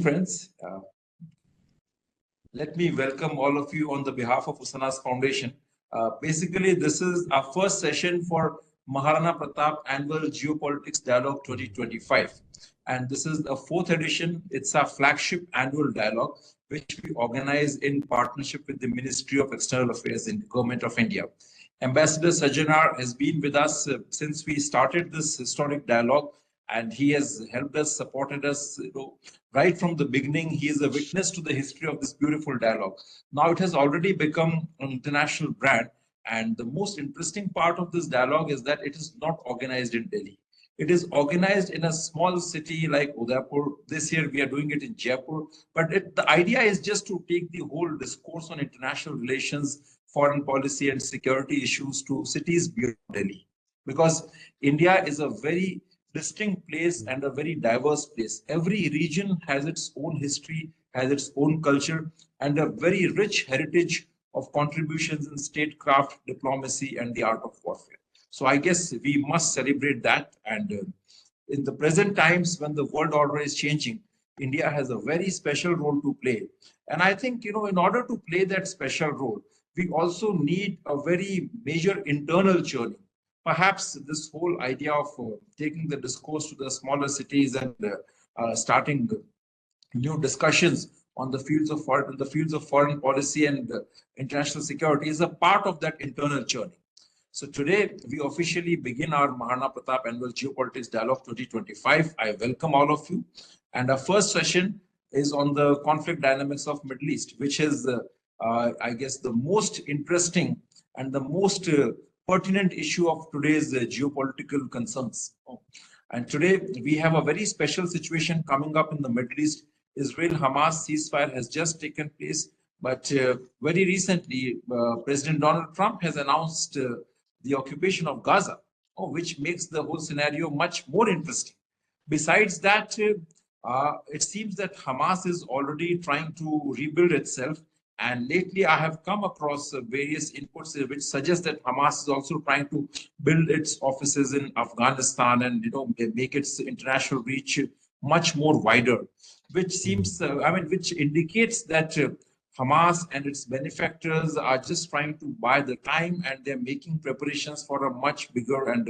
evening, friends. Let me welcome all of you on the behalf of Usanas Foundation. Basically, this is our first session for Maharana Pratap Annual Geopolitics Dialogue 2025. And this is the fourth edition. It's our flagship annual dialogue, which we organize in partnership with the Ministry of External Affairs in the Government of India. Ambassador Sajjanar has been with us since we started this historic dialogue, and he has helped us, supported us, right from the beginning. He is a witness to the history of this beautiful dialogue. Now it has already become an international brand, and the most interesting part of this dialogue is that it is not organized in Delhi. It is organized in a small city like Udaipur. This year we are doing it in Jaipur, but the idea is just to take the whole discourse on international relations, foreign policy and security issues to cities beyond Delhi. Because India is a very distinct place and a very diverse place. Every region has its own history, has its own culture, and a very rich heritage of contributions in statecraft, diplomacy, and the art of warfare. So I guess we must celebrate that. And in the present times, when the world order is changing, India has a very special role to play. And I think, in order to play that special role, we also need a very major internal journey. Perhaps this whole idea of taking the discourse to the smaller cities and starting new discussions on the fields of foreign policy and international security is a part of that internal journey. So today we officially begin our Maharana Pratap Annual Geopolitics Dialogue 2025. I welcome all of you, and our first session is on the conflict dynamics of Middle East, which is I guess the most interesting and the most pertinent issue of today's geopolitical concerns. And today we have a very special situation coming up in the Middle East. Israel-Hamas ceasefire has just taken place, but very recently President Donald Trump has announced the occupation of Gaza, which makes the whole scenario much more interesting. Besides that, it seems that Hamas is already trying to rebuild itself. And lately, I have come across various inputs which suggest that Hamas is also trying to build its offices in Afghanistan and make its international reach much more wider, which seems, which indicates that Hamas and its benefactors are just trying to buy the time, and they're making preparations for a much bigger and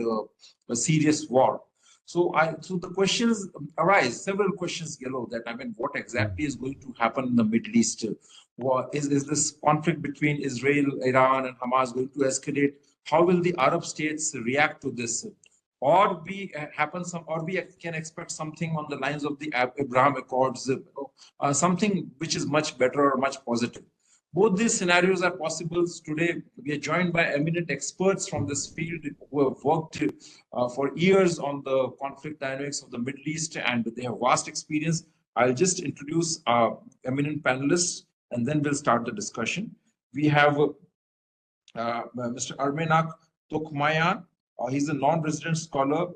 a serious war. So the questions arise, several questions, that what exactly is going to happen in the Middle East? Is this conflict between Israel, Iran, and Hamas going to escalate? How will the Arab states react to this? Or we can expect something on the lines of the Abraham Accords, something which is much better or much positive. Both these scenarios are possible. Today, we are joined by eminent experts from this field who have worked for years on the conflict dynamics of the Middle East, and they have vast experience. I'll just introduce our eminent panelists, and then we'll start the discussion. We have Mr. Armenak Tokmayan. He's a non-resident scholar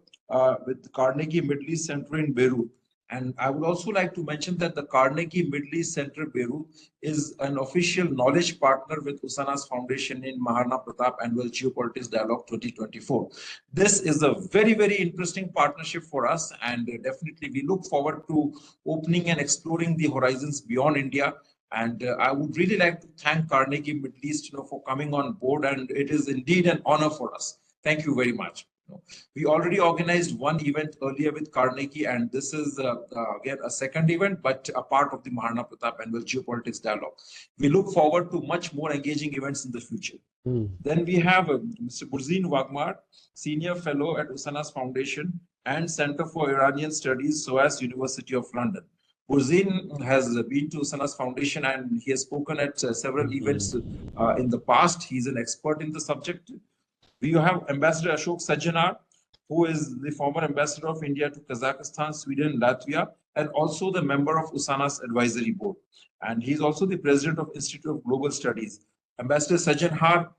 with Carnegie Middle East Center in Beirut. And I would also like to mention that the Carnegie Middle East Center Beirut is an official knowledge partner with Usanas Foundation in Maharana Pratap Annual Geopolitics Dialogue 2024. This is a very, very interesting partnership for us, and definitely we look forward to opening and exploring the horizons beyond India. And I would really like to thank Carnegie Middle East for coming on board, and it is indeed an honor for us. Thank you very much. We already organized one event earlier with Carnegie, and this is again a second event, but a part of the Maharana Pratap Annual Geopolitics Dialogue. We look forward to much more engaging events in the future. Then we have Mr. Burzin Wagmar, Senior Fellow at Usanas Foundation and Center for Iranian Studies, SOAS, University of London. Burzin has been to Usanas Foundation, and he has spoken at several events in the past. He's an expert in the subject. We have Ambassador Ashok Sajjanar, who is the former ambassador of India to Kazakhstan, Sweden, Latvia, and also the member of Usanas Advisory Board. And he's also the president of Institute of Global Studies. Ambassador Sajjanar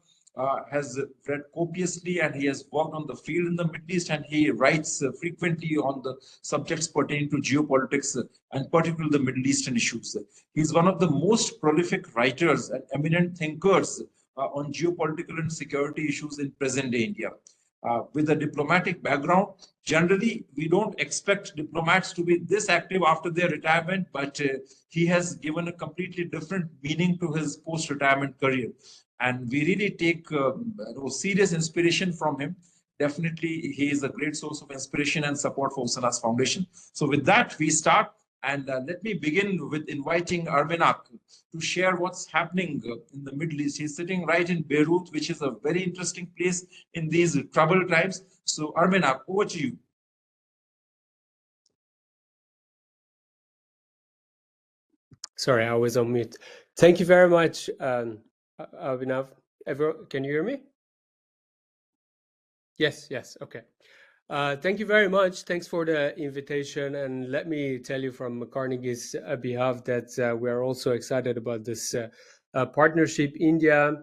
has read copiously, and he has worked on the field in the Middle East, and he writes frequently on the subjects pertaining to geopolitics and particularly the Middle Eastern issues. He's one of the most prolific writers and eminent thinkers on geopolitical and security issues in present-day India. with a diplomatic background. Generally, we don't expect diplomats to be this active after their retirement, but he has given a completely different meaning to his post-retirement career. And we really take serious inspiration from him. Definitely, he is a great source of inspiration and support for Usanas Foundation. So with that, we start. And let me begin with inviting Abhinav to share what's happening in the Middle East. He's sitting right in Beirut, which is a very interesting place in these troubled times. So Abhinav, over to you. Sorry, I was on mute. Thank you very much, Abhinav. Can you hear me? Yes, okay. Thank you very much. Thanks for the invitation. And let me tell you from Carnegie's behalf that we are also excited about this partnership. India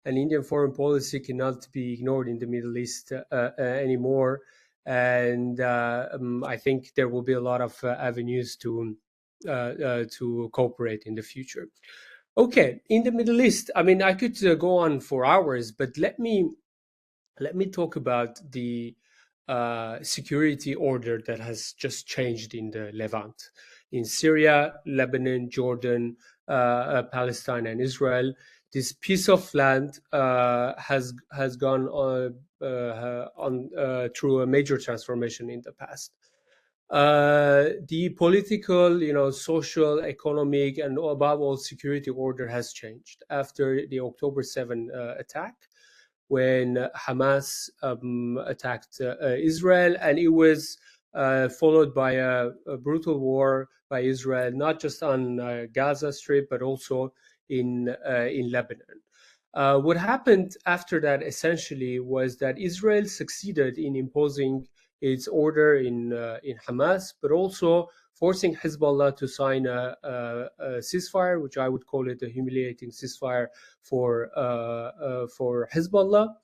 and Indian foreign policy cannot be ignored in the Middle East anymore. And I think there will be a lot of avenues to cooperate in the future. Okay, in the Middle East, I mean, I could go on for hours, but let me talk about the security order that has just changed in the Levant, in Syria, Lebanon, Jordan, Palestine, and Israel. This piece of land has gone through a major transformation in the past. The political, social, economic, and above all, security order has changed after the October 7 attack, when Hamas attacked Israel, and it was followed by a brutal war by Israel, not just on Gaza Strip, but also in Lebanon. What happened after that essentially was that Israel succeeded in imposing its order in Hamas, but also forcing Hezbollah to sign a ceasefire, which I would call it a humiliating ceasefire for Hezbollah.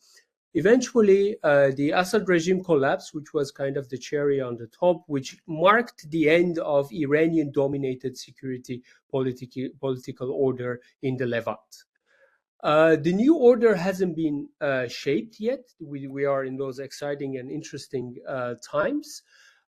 Eventually, the Assad regime collapsed, which was kind of the cherry on the top, which marked the end of Iranian-dominated security political order in the Levant. The new order hasn't been shaped yet. We are in those exciting and interesting times.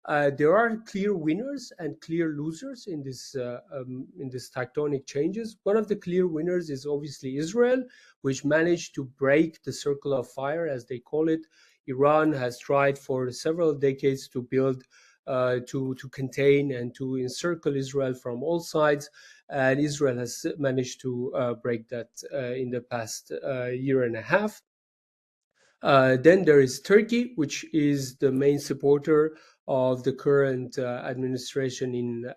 There are clear winners and clear losers in this tectonic changes. One of the clear winners is obviously Israel, which managed to break the circle of fire, as they call it. Iran has tried for several decades to build, to contain and to encircle Israel from all sides, and Israel has managed to break that in the past year and a half. Then there is Turkey, which is the main supporter of the current administration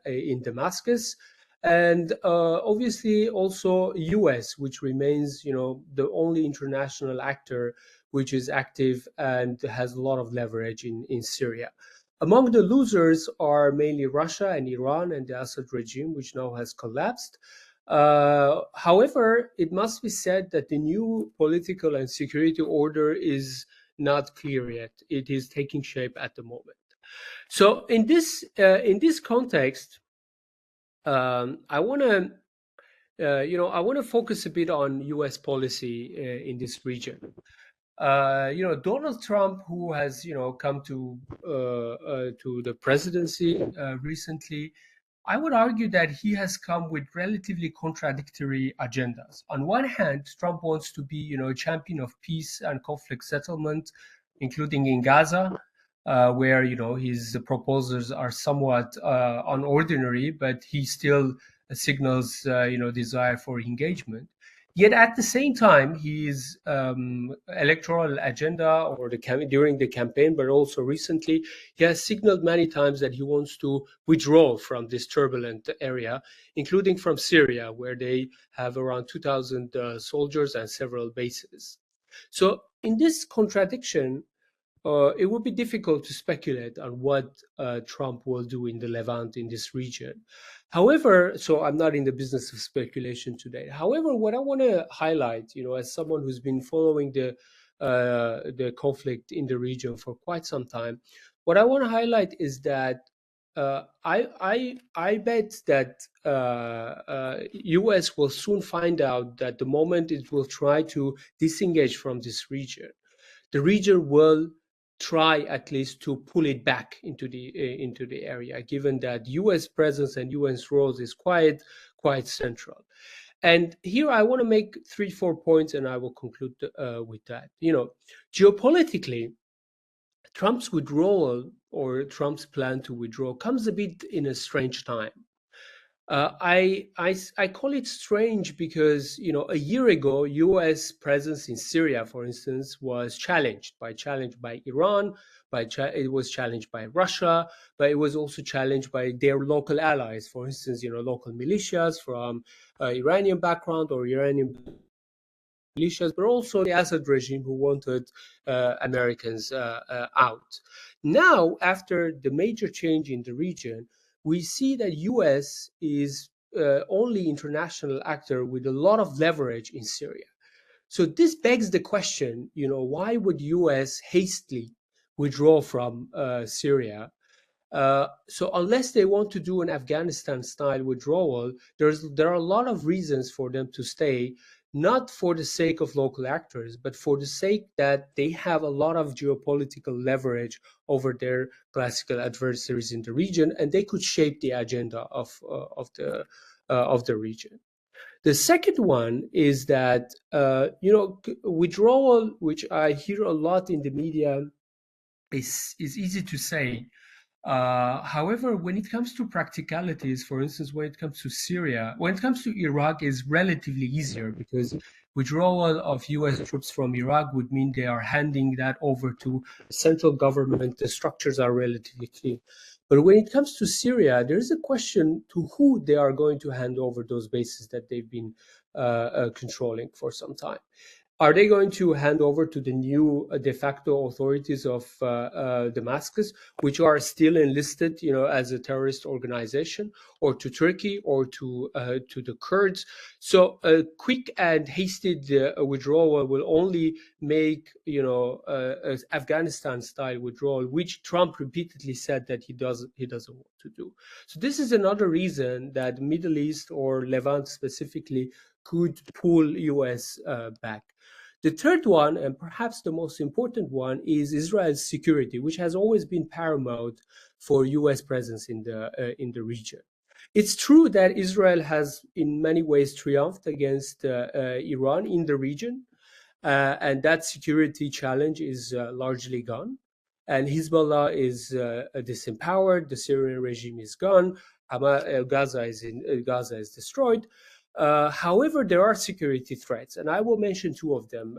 in Damascus, and obviously also US, which remains, the only international actor which is active and has a lot of leverage in Syria. Among the losers are mainly Russia and Iran and the Assad regime, which now has collapsed. However, it must be said that the new political and security order is not clear yet. It is taking shape at the moment. So in this context, I want to focus a bit on U.S. policy in this region. Donald Trump, who has come to the presidency recently, I would argue that he has come with relatively contradictory agendas. On one hand, Trump wants to be a champion of peace and conflict settlement, including in Gaza, where his proposals are somewhat unordinary, but he still signals desire for engagement. Yet at the same time, his electoral agenda, or during the campaign, but also recently, he has signaled many times that he wants to withdraw from this turbulent area, including from Syria, where they have around 2,000 soldiers and several bases. So in this contradiction, it would be difficult to speculate on what Trump will do in the Levant, in this region. However, so I'm not in the business of speculation today. However, what I want to highlight, as someone who's been following the conflict in the region for quite some time, what I want to highlight is that I bet that U.S. will soon find out that the moment it will try to disengage from this region, the region will try at least to pull it back into the area, given that U.S. presence and U.S. roles is quite central. And here I want to make 3-4 points, and I will conclude with that. Geopolitically, Trump's withdrawal or Trump's plan to withdraw comes a bit in a strange time. I call it strange because a year ago, U.S. presence in Syria, for instance, was challenged by Iran, it was challenged by Russia, but it was also challenged by their local allies. For instance, local militias from Iranian background or Iranian militias, but also the Assad regime who wanted Americans out. Now, after the major change in the region, we see that U.S. is only international actor with a lot of leverage in Syria. So this begs the question, why would U.S. hastily withdraw from Syria? So unless they want to do an Afghanistan-style withdrawal, there are a lot of reasons for them to stay, not for the sake of local actors, but for the sake that they have a lot of geopolitical leverage over their classical adversaries in the region, and they could shape the agenda of the region. The second one is that withdrawal, which I hear a lot in the media, is easy to say. However, when it comes to practicalities, for instance, when it comes to Syria, when it comes to Iraq, is relatively easier because withdrawal of U.S. troops from Iraq would mean they are handing that over to central government. The structures are relatively clean. But when it comes to Syria, there is a question to who they are going to hand over those bases that they've been controlling for some time. Are they going to hand over to the new de facto authorities of Damascus, which are still enlisted, as a terrorist organization, or to Turkey, or to the Kurds? So a quick and hasty withdrawal will only make, Afghanistan-style withdrawal, which Trump repeatedly said that he doesn't want to do. So this is another reason that Middle East or Levant specifically could pull U.S. back. The third one, and perhaps the most important one, is Israel's security, which has always been paramount for U.S. presence in the region. It's true that Israel has, in many ways, triumphed against Iran in the region, and that security challenge is largely gone. And Hezbollah is disempowered. The Syrian regime is gone. Gaza is destroyed. However, there are security threats, and I will mention two of them,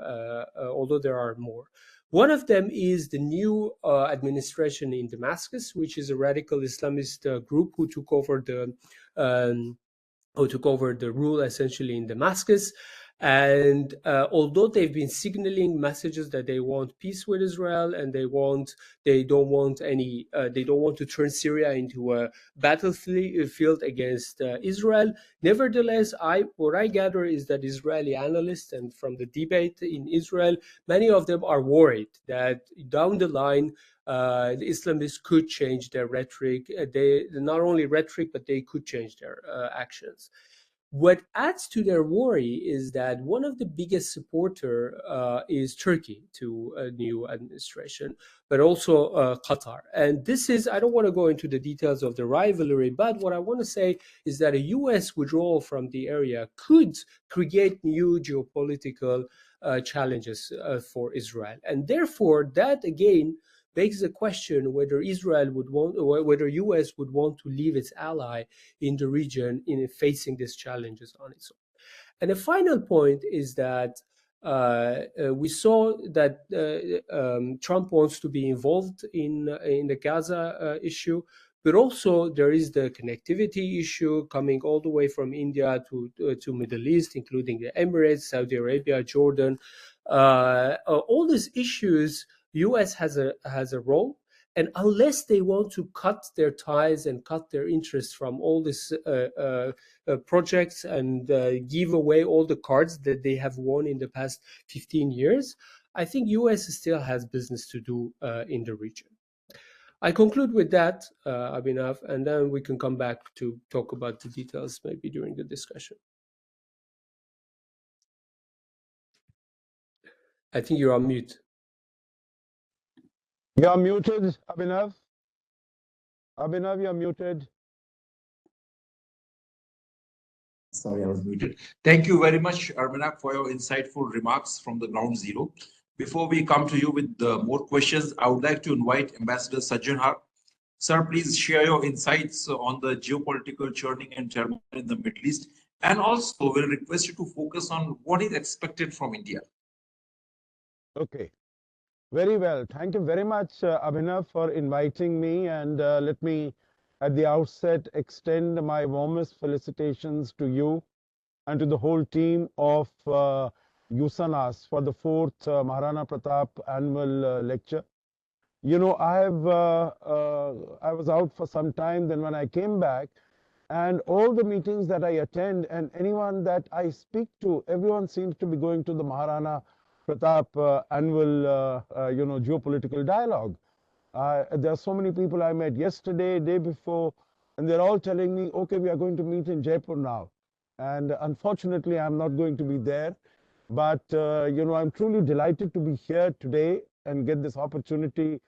although there are more. One of them is the new administration in Damascus, which is a radical Islamist group who took over the rule essentially in Damascus. And although they've been signaling messages that they want peace with Israel and they don't want to turn Syria into a battlefield against Israel, nevertheless, what I gather is that Israeli analysts, and from the debate in Israel, many of them are worried that down the line, the Islamists could change their rhetoric. Not only rhetoric, but they could change their actions. What adds to their worry is that one of the biggest supporter is Turkey to a new administration, but also Qatar. And this is, I don't want to go into the details of the rivalry, but what I want to say is that a U.S. withdrawal from the area could create new geopolitical challenges for Israel. And therefore, that again begs the question whether Israel would want, or whether U.S. would want to leave its ally in the region in facing these challenges on its own. And the final point is that we saw that Trump wants to be involved in the Gaza issue, but also there is the connectivity issue coming all the way from India to Middle East, including the Emirates, Saudi Arabia, Jordan. All these issues, U.S. has a role, and unless they want to cut their ties and cut their interest from all these projects and give away all the cards that they have won in the past 15 years, I think U.S. still has business to do in the region. I conclude with that, Abhinav, and then we can come back to talk about the details maybe during the discussion. I think you're on mute. You're muted, Abhinav. Abhinav, you're muted. Sorry, I was muted. Thank you very much, Abhinav, for your insightful remarks from the ground zero. Before we come to you with more questions, I would like to invite Ambassador Sajjan Har. Sir, please share your insights on the geopolitical churning and turmoil in the Middle East. And also, we'll request you to focus on what is expected from India. Okay. Very well. Thank you very much, Abhinav, for inviting me. And let me, at the outset, extend my warmest felicitations to you and to the whole team of Usanas for the fourth Maharana Pratap annual lecture. You know, I was out for some time. Then when I came back, and all the meetings that I attend and anyone that I speak to, everyone seems to be going to the Maharana Pratap annual, geopolitical dialogue. There are so many people I met yesterday, day before, and they're all telling me, okay, we are going to meet in Jaipur now. And unfortunately, I'm not going to be there. But, I'm truly delighted to be here today and get this opportunity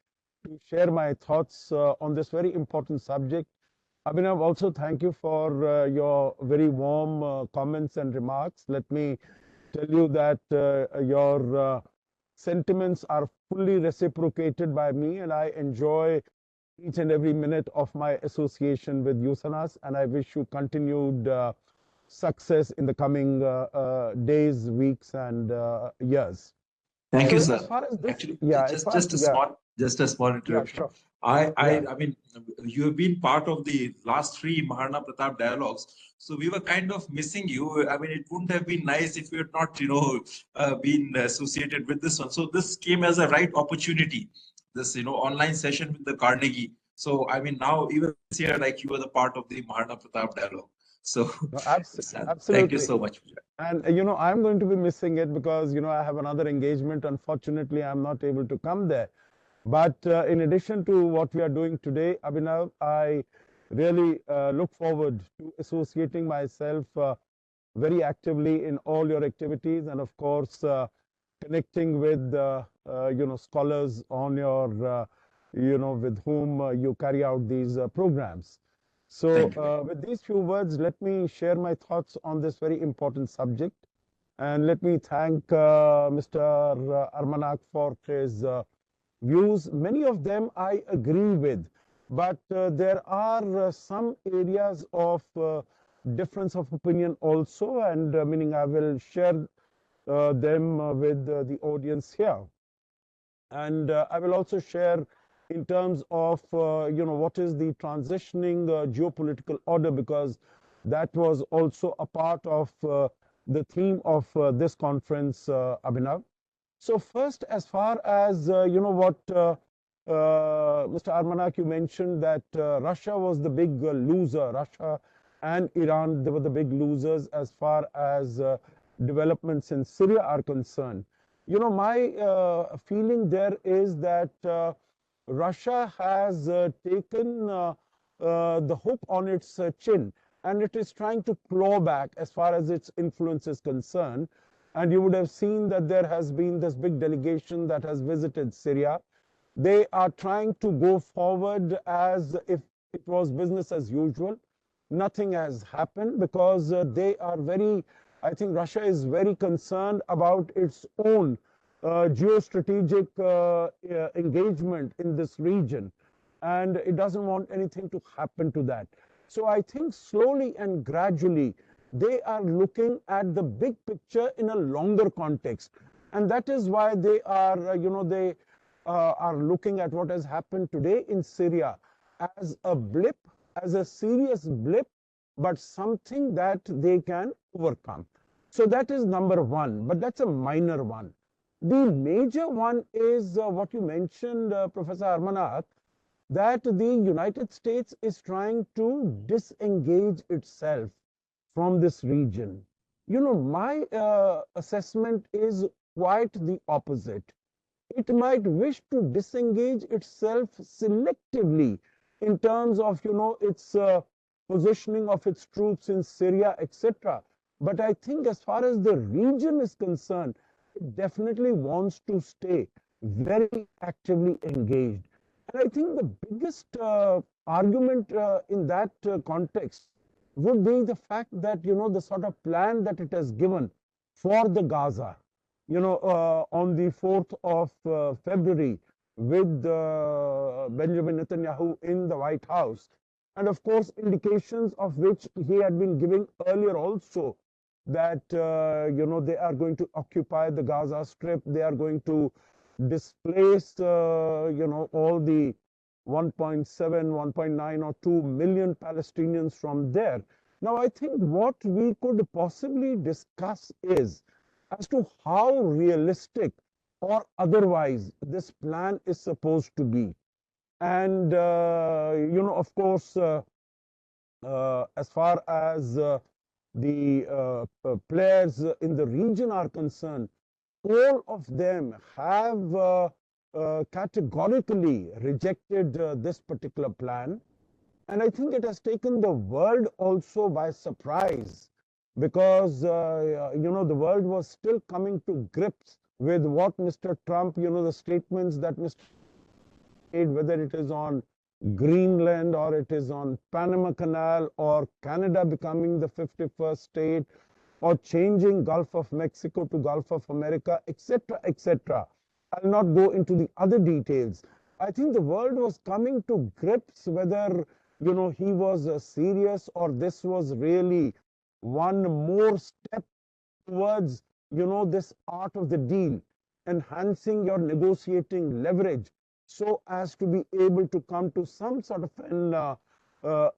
to share my thoughts on this very important subject. Abhinav, also thank you for your very warm comments and remarks. Let me tell you that your sentiments are fully reciprocated by me, and I enjoy each and every minute of my association with Usanas, and I wish you continued success in the coming days, weeks, and years. Thank you, So sir. as far as this, Actually, yeah, just a small yeah, interruption. sure. I mean, you have been part of the last three Maharana Pratap dialogues, so we were kind of missing you. I mean, it wouldn't have been nice if you had not, been associated with this one. So this came as a right opportunity. This, online session with the Carnegie. So I mean, now even this year, like you were the part of the Maharana Pratap dialogue. So No, thank you absolutely. so much. And, I'm going to be missing it because, I have another engagement. Unfortunately, I'm not able to come there. But in addition to what we are doing today, Abhinav, I really look forward to associating myself very actively in all your activities and, of course, connecting with, scholars on your, with whom you carry out these programs. So with these few words, let me share my thoughts on this very important subject. And let me thank Mr. Armanak for his views. Many of them I agree with, but there are some areas of difference of opinion also, and meaning I will share them with the audience here. And I will also share in terms of, what is the transitioning geopolitical order, because that was also a part of the theme of this conference, Abhinav. So first, as far as, what Mr. Armanak, you mentioned that Russia was the big loser. Russia and Iran, they were the big losers as far as developments in Syria are concerned. My feeling there is that Russia has taken the hook on its chin, and it is trying to claw back as far as its influence is concerned. And you would have seen that there has been this big delegation that has visited Syria. They are trying to go forward as if it was business as usual. Nothing has happened because they are very, I think Russia is very concerned about its own geostrategic engagement in this region, and it doesn't want anything to happen to that. So I think slowly and gradually they are looking at the big picture in a longer context, and that is why they are, they are looking at what has happened today in Syria as a blip, as a serious blip, but something that they can overcome. So that is number one, but that's a minor one. The major one is what you mentioned, Professor Armanak, that the United States is trying to disengage itself from this region. My assessment is quite the opposite. It might wish to disengage itself selectively in terms of, its positioning of its troops in Syria, etc. But I think as far as the region is concerned, it definitely wants to stay very actively engaged. And I think the biggest argument in that context would be the fact that, the sort of plan that it has given for the Gaza, on the 4th of February with Benjamin Netanyahu in the White House. And of course, indications of which he had been giving earlier also, that, they are going to occupy the Gaza Strip, they are going to displace, all the 1.7, 1.9 or 2 million Palestinians from there. Now, I think what we could possibly discuss is as to how realistic or otherwise this plan is supposed to be. And, of course, as far as the players in the region are concerned, all of them have categorically rejected this particular plan. And I think it has taken the world also by surprise, because, the world was still coming to grips with what Mr. Trump, the statements that Mr. made, whether it is on Greenland or it is on Panama Canal or Canada becoming the 51st state or changing Gulf of Mexico to Gulf of America, etc., etc. I'll not go into the other details. I think the world was coming to grips whether, he was serious or this was really one more step towards, this art of the deal, enhancing your negotiating leverage so as to be able to come to some sort of an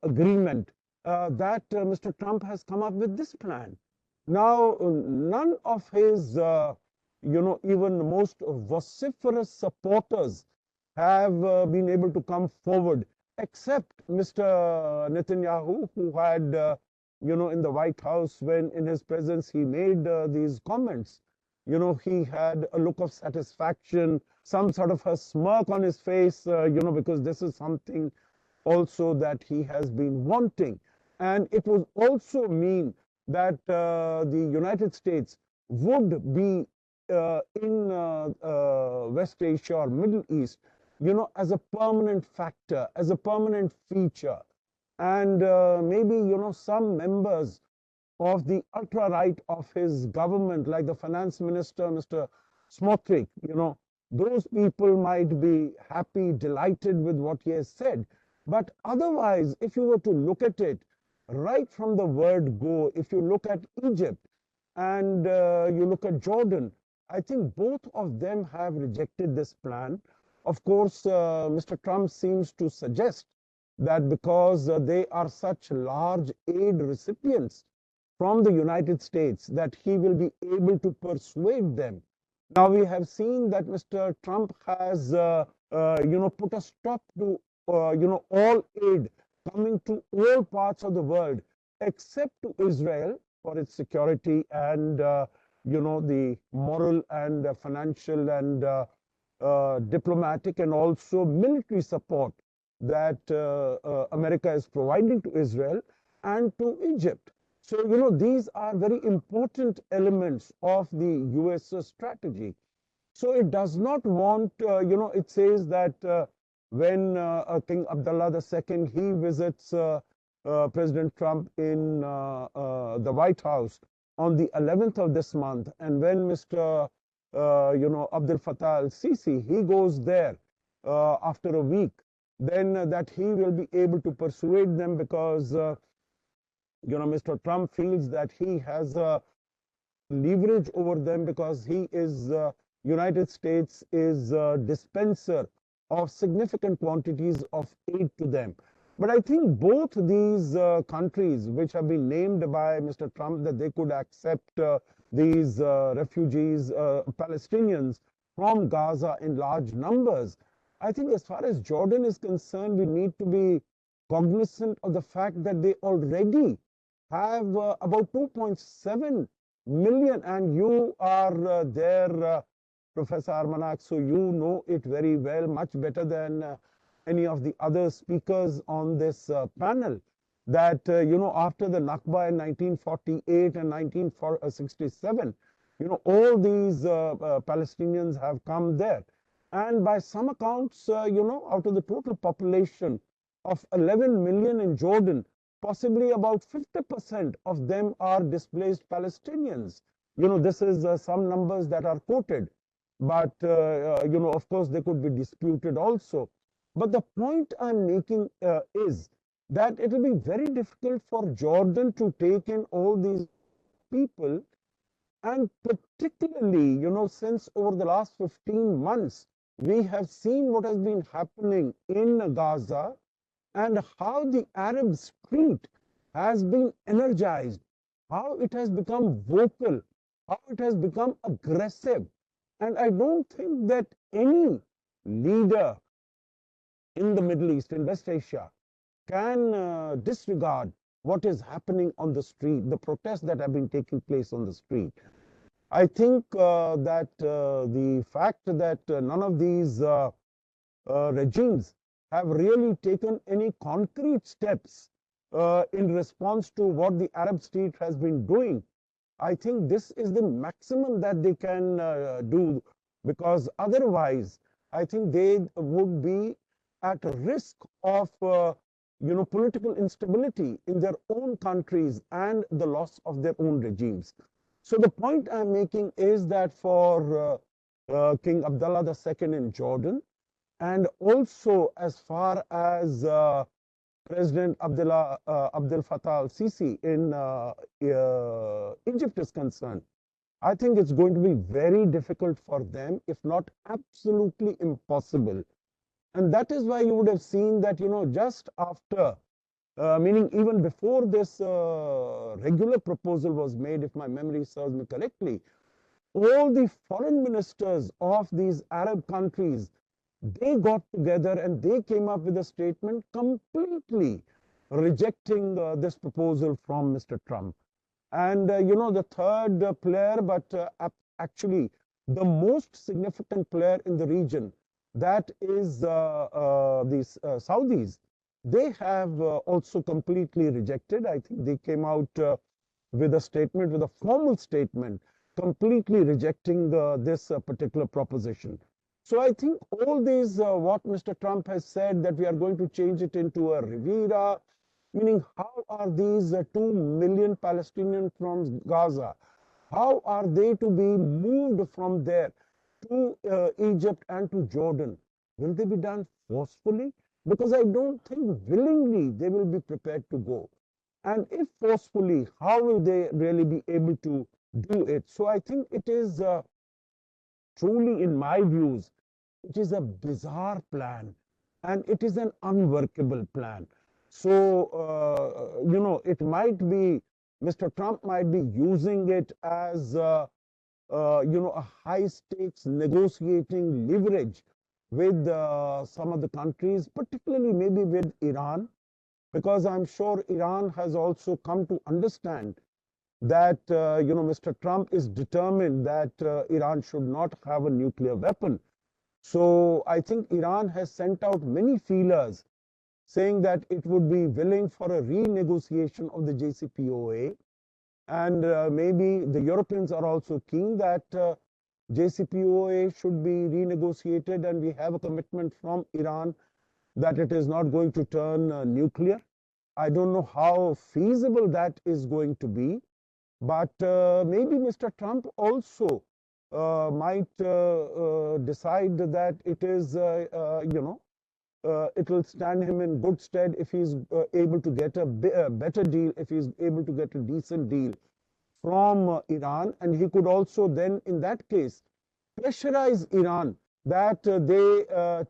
agreement, that Mr. Trump has come up with this plan. Now, none of his, even most vociferous supporters have been able to come forward, except Mr. Netanyahu, who had, in the White House, when in his presence he made these comments, he had a look of satisfaction, some sort of a smirk on his face, because this is something also that he has been wanting. And it would also mean that the United States would be in West Asia or Middle East, as a permanent factor, as a permanent feature. And maybe, some members of the ultra-right of his government, like the finance minister, Mr. Smotrich, those people might be happy, delighted with what he has said. But otherwise, if you were to look at it right from the word go, if you look at Egypt and you look at Jordan, I think both of them have rejected this plan. Of course, Mr. Trump seems to suggest that because they are such large aid recipients from the United States, that he will be able to persuade them. Now, we have seen that Mr. Trump has, put a stop to, all aid coming to all parts of the world, except to Israel for its security and, the moral and financial and diplomatic and also military support that America is providing to Israel and to Egypt. So, these are very important elements of the US strategy. So it does not want, it says that when King Abdullah II, he visits President Trump in the White House on the 11th of this month, and when Mr. Abdel Fattah al-Sisi, he goes there after a week, then that he will be able to persuade them, because Mr. Trump feels that he has leverage over them, because he is, United States is a dispenser of significant quantities of aid to them. But I think both these countries, which have been named by Mr. Trump, that they could accept these refugees, Palestinians from Gaza in large numbers. I think as far as Jordan is concerned, we need to be cognizant of the fact that they already have about 2.7 million, and you are there, Professor Armanak, so you know it very well, much better than any of the other speakers on this panel, that, after the Nakba in 1948 and 1967, all these Palestinians have come there. And by some accounts, out of the total population of 11 million in Jordan, possibly about 50% of them are displaced Palestinians. This is some numbers that are quoted, but, of course, they could be disputed also. But the point I'm making is that it will be very difficult for Jordan to take in all these people, and particularly, since over the last 15 months, we have seen what has been happening in Gaza and how the Arab street has been energized, how it has become vocal, how it has become aggressive. And I don't think that any leader in the Middle East, in West Asia, can disregard what is happening on the street, the protests that have been taking place on the street. I think that the fact that none of these regimes have really taken any concrete steps in response to what the Arab street has been doing, I think this is the maximum that they can do, because otherwise, I think they would be at risk of political instability in their own countries and the loss of their own regimes. So the point I'm making is that for King Abdullah II in Jordan, and also as far as President Abdel Fattah al-Sisi in Egypt is concerned, I think it's going to be very difficult for them, if not absolutely impossible. And that is why you would have seen that, just after, meaning even before this regular proposal was made, if my memory serves me correctly, all the foreign ministers of these Arab countries, they got together and they came up with a statement completely rejecting this proposal from Mr. Trump. And, the third player, but actually the most significant player in the region, that is these Saudis, they have also completely rejected. I think they came out with a statement, with a formal statement, completely rejecting this particular proposition. So I think all these, what Mr. Trump has said, that we are going to change it into a Riviera, meaning how are these 2 million Palestinians from Gaza, how are they to be moved from there to Egypt and to Jordan? Will they be done forcefully? Because I don't think willingly they will be prepared to go. And if forcefully, how will they really be able to do it? So I think it is truly, in my views, it is a bizarre plan, and it is an unworkable plan. So, it might be, Mr. Trump might be using it as, a high stakes negotiating leverage with some of the countries, particularly maybe with Iran, because I'm sure Iran has also come to understand that, Mr. Trump is determined that Iran should not have a nuclear weapon. So I think Iran has sent out many feelers saying that it would be willing for a renegotiation of the JCPOA. And maybe the Europeans are also keen that JCPOA should be renegotiated, and we have a commitment from Iran that it is not going to turn nuclear. I don't know how feasible that is going to be, but maybe Mr. Trump also might decide that it is, it will stand him in good stead if he's able to get a better deal, if he's able to get a decent deal from Iran. And he could also then, in that case, pressurize Iran that they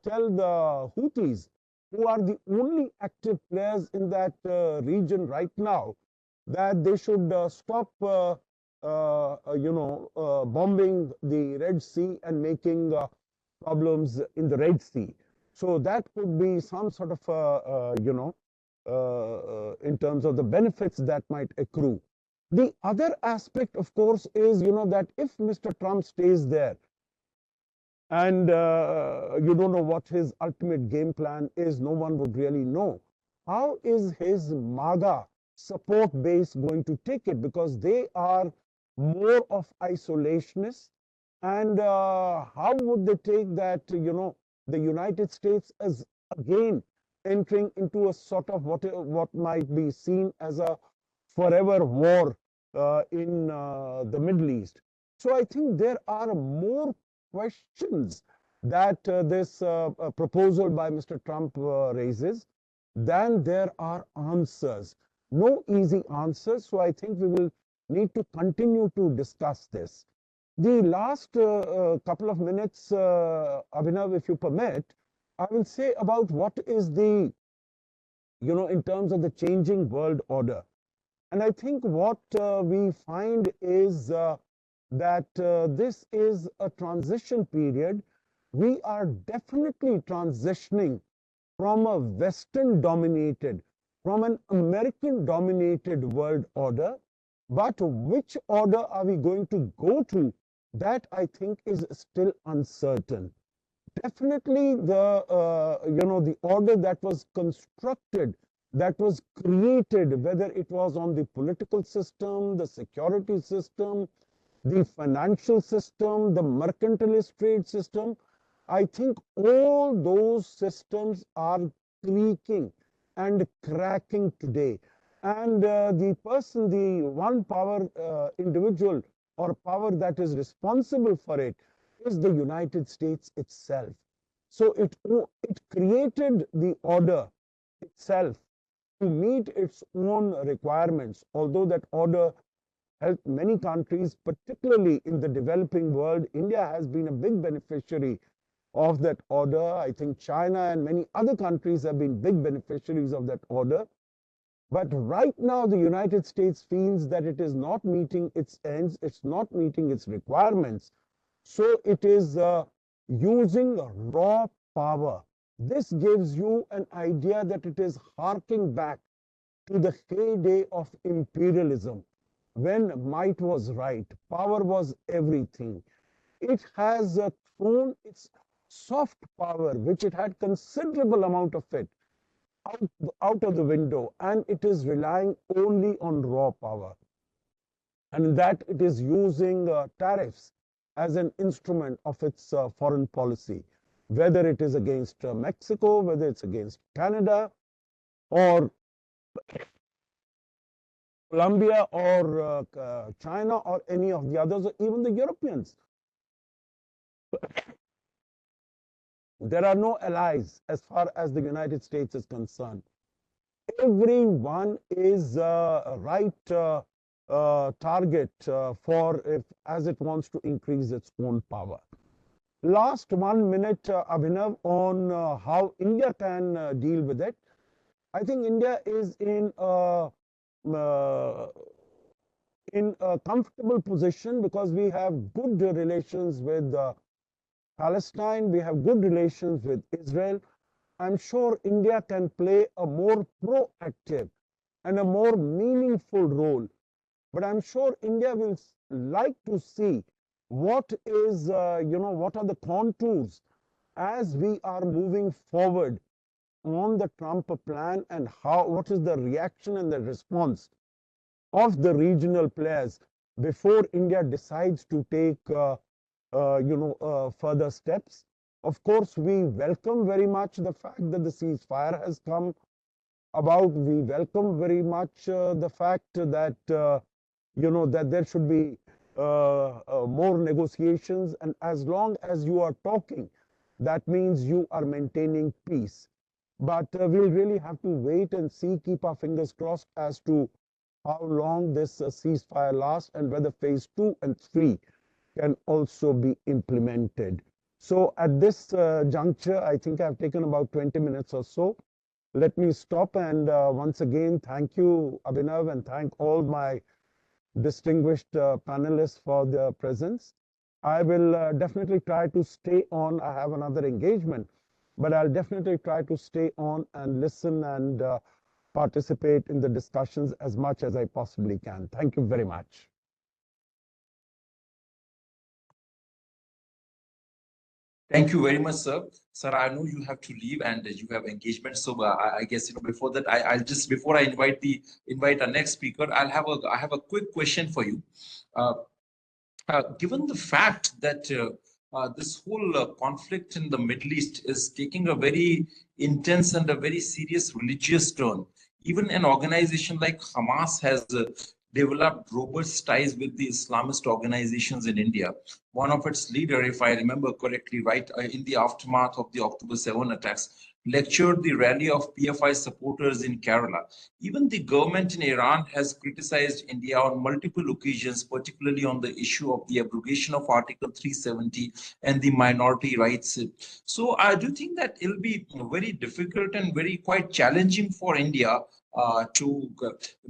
tell the Houthis, who are the only active players in that region right now, that they should stop, bombing the Red Sea and making problems in the Red Sea. So that could be some sort of, in terms of the benefits that might accrue. The other aspect, of course, is, that if Mr. Trump stays there, and you don't know what his ultimate game plan is, no one would really know. How is his MAGA support base going to take it? Because they are more of isolationists, And how would they take that, the United States is again entering into a sort of what might be seen as a forever war in the Middle East. So I think there are more questions that this proposal by Mr. Trump raises than there are answers. No easy answers. So I think we will need to continue to discuss this. The last couple of minutes, Abhinav, if you permit, I will say about what is the, in terms of the changing world order. And I think what we find is that this is a transition period. We are definitely transitioning from a Western dominated, from an American dominated world order. But which order are we going to go to? That I think is still uncertain. Definitely the order that was constructed, that was created, whether it was on the political system, the security system, the financial system, the mercantilist trade system, I think all those systems are creaking and cracking today. And the one power individual or power that is responsible for it is the United States itself. So it created the order itself to meet its own requirements, although that order helped many countries, particularly in the developing world. India has been a big beneficiary of that order. I think China and many other countries have been big beneficiaries of that order. But right now, the United States feels that it is not meeting its ends, it's not meeting its requirements. So it is using raw power. This gives you an idea that it is harking back to the heyday of imperialism, when might was right, power was everything. It has thrown its soft power, which it had considerable amount of it, out of the window, and it is relying only on raw power. And in that, it is using tariffs as an instrument of its foreign policy, whether it is against Mexico, whether it's against Canada, or Colombia, or China, or any of the others, or even the Europeans. There are no allies as far as the United States is concerned. Everyone is a right target as it wants to increase its own power. Last 1 minute, Abhinav, on how India can deal with it. I think India is in a comfortable position because we have good relations with Palestine, we have good relations with Israel. I'm sure India can play a more proactive and a more meaningful role. But I'm sure India will like to see what is, what are the contours as we are moving forward on the Trump plan, and what is the reaction and the response of the regional players before India decides to take further steps. Of course, we welcome very much the fact that the ceasefire has come about. We welcome very much the fact that that there should be more negotiations, and as long as you are talking, that means you are maintaining peace. But we'll really have to wait and see, keep our fingers crossed as to how long this ceasefire lasts and whether phase 2 and 3 can also be implemented. So at this juncture, I think I've taken about 20 minutes or so. Let me stop and once again, thank you, Abhinav, and thank all my distinguished panelists for their presence. I will definitely try to stay on. I have another engagement, but I'll definitely try to stay on and listen and participate in the discussions as much as I possibly can. Thank you very much. Thank you very much, sir. Sir, I know you have to leave and you have engagement. So I guess before that, I'll just before I invite our next speaker, I have a quick question for you. Given the fact that this whole conflict in the Middle East is taking a very intense and a very serious religious turn, even an organization like Hamas has developed robust ties with the Islamist organizations in India. One of its leader, if I remember correctly, right, in the aftermath of the October 7 attacks, lectured the rally of PFI supporters in Kerala. Even the government in Iran has criticized India on multiple occasions, particularly on the issue of the abrogation of Article 370 and the minority rights. So I do think that it'll be very difficult and very quite challenging for India to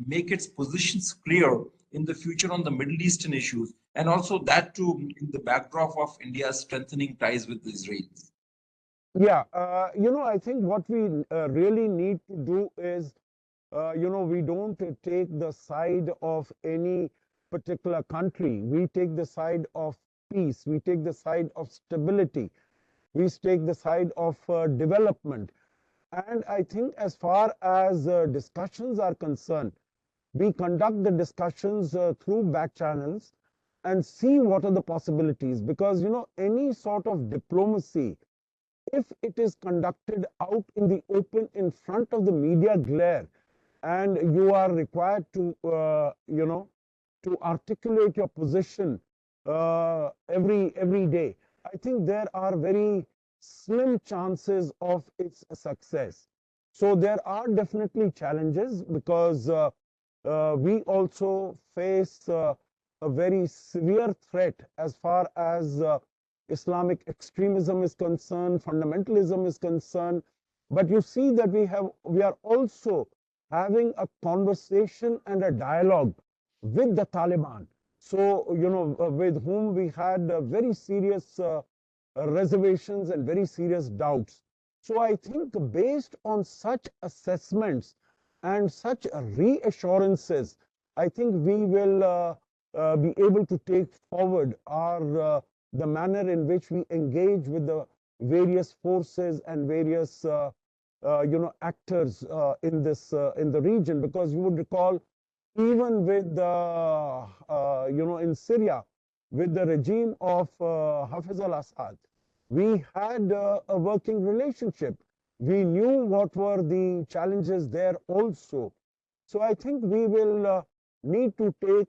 make its positions clear in the future on the Middle Eastern issues, and also that too in the backdrop of India's strengthening ties with Israel. Yeah, I think what we really need to do is, we don't take the side of any particular country. We take the side of peace. We take the side of stability. We take the side of development. And I think as far as discussions are concerned, we conduct the discussions through back channels and see what are the possibilities. Because, any sort of diplomacy, if it is conducted out in the open in front of the media glare, and you are required to, to articulate your position every day, I think there are very slim chances of its success. So there are definitely challenges, because we also face a very severe threat as far as Islamic extremism is concerned, fundamentalism is concerned. But you see that we are also having a conversation and a dialogue with the Taliban. So, with whom we had very serious reservations and very serious doubts. So I think based on such assessments and such reassurances, I think we will be able to take forward the manner in which we engage with the various forces and various actors in the region. Because you would recall, even with in Syria, with the regime of Hafiz al-Assad, we had a working relationship. We knew what were the challenges there also. So I think we will need to take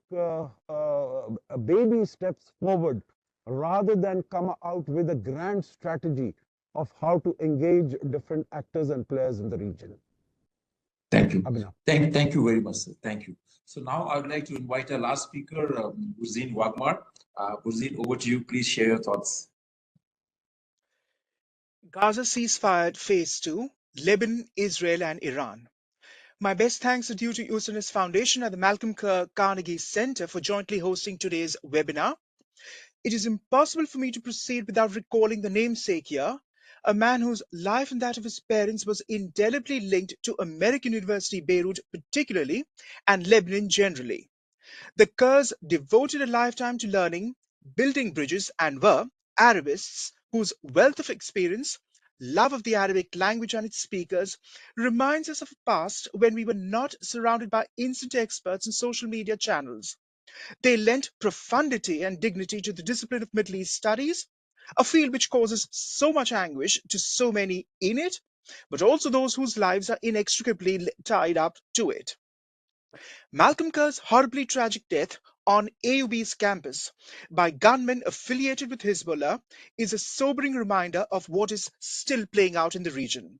baby steps forward, rather than come out with a grand strategy of how to engage different actors and players in the region. Thank you. Abhinav. Thank you very much, sir. Thank you. So now I would like to invite our last speaker, Gurzin Wagmar. Gurzin, over to you. Please share your thoughts. Gaza ceasefire phase 2, Lebanon, Israel and Iran. My best thanks are due to Usanas Foundation and the Malcolm Kerr Carnegie Center for jointly hosting today's webinar. It is impossible for me to proceed without recalling the namesake here, a man whose life and that of his parents was indelibly linked to American University Beirut particularly, and Lebanon generally. The Kerrs devoted a lifetime to learning, building bridges, and were Arabists whose wealth of experience, love of the Arabic language and its speakers, reminds us of a past when we were not surrounded by instant experts and social media channels. They lent profundity and dignity to the discipline of Middle East studies, a field which causes so much anguish to so many in it, but also those whose lives are inextricably tied up to it. Malcolm Kerr's horribly tragic death on AUB's campus by gunmen affiliated with Hezbollah is a sobering reminder of what is still playing out in the region.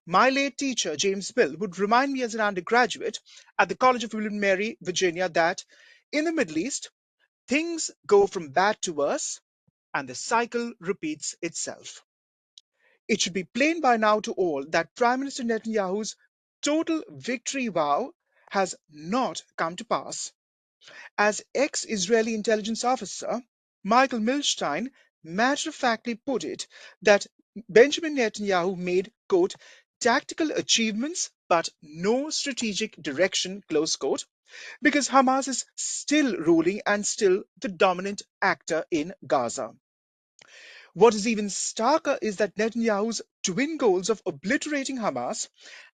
My late teacher, James Bill, would remind me as an undergraduate at the College of William and Mary, Virginia, that in the Middle East, things go from bad to worse and the cycle repeats itself. It should be plain by now to all that Prime Minister Netanyahu's total victory vow has not come to pass. As ex-Israeli intelligence officer, Michael Milstein matter-of-factly put it that Benjamin Netanyahu made, quote, tactical achievements but no strategic direction, close quote, because Hamas is still ruling and still the dominant actor in Gaza. What is even starker is that Netanyahu's twin goals of obliterating Hamas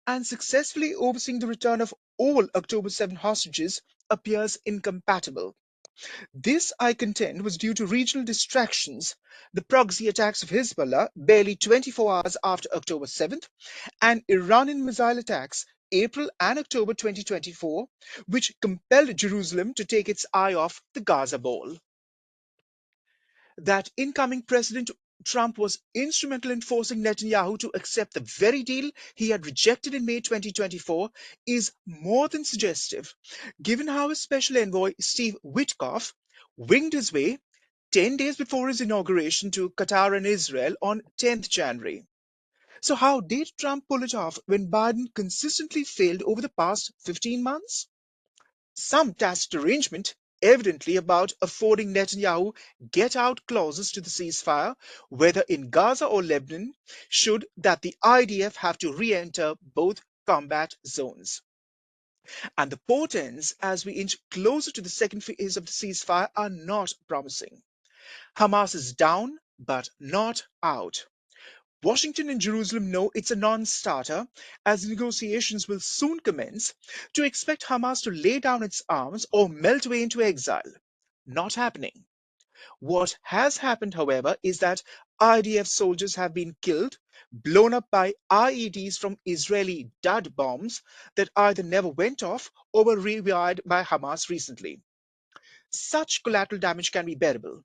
and successfully overseeing the return of all October 7 hostages appears incompatible. This, I contend, was due to regional distractions, the proxy attacks of Hezbollah barely 24 hours after October 7th, and Iranian missile attacks April and October 2024, which compelled Jerusalem to take its eye off the Gaza Bowl. That incoming President Trump was instrumental in forcing Netanyahu to accept the very deal he had rejected in May 2024 is more than suggestive, given how his special envoy Steve Witkoff winged his way 10 days before his inauguration to Qatar and Israel on 10th January. So, how did Trump pull it off when Biden consistently failed over the past 15 months? Some tacit arrangement, evidently about affording Netanyahu get out clauses to the ceasefire, whether in Gaza or Lebanon, should that the IDF have to re enter both combat zones. And the portents as we inch closer to the second phase of the ceasefire are not promising. Hamas is down, but not out. Washington and Jerusalem know it's a non-starter, as negotiations will soon commence, to expect Hamas to lay down its arms or melt away into exile. Not happening. What has happened, however, is that IDF soldiers have been killed, blown up by IEDs from Israeli dud bombs that either never went off or were rewired by Hamas recently. Such collateral damage can be bearable.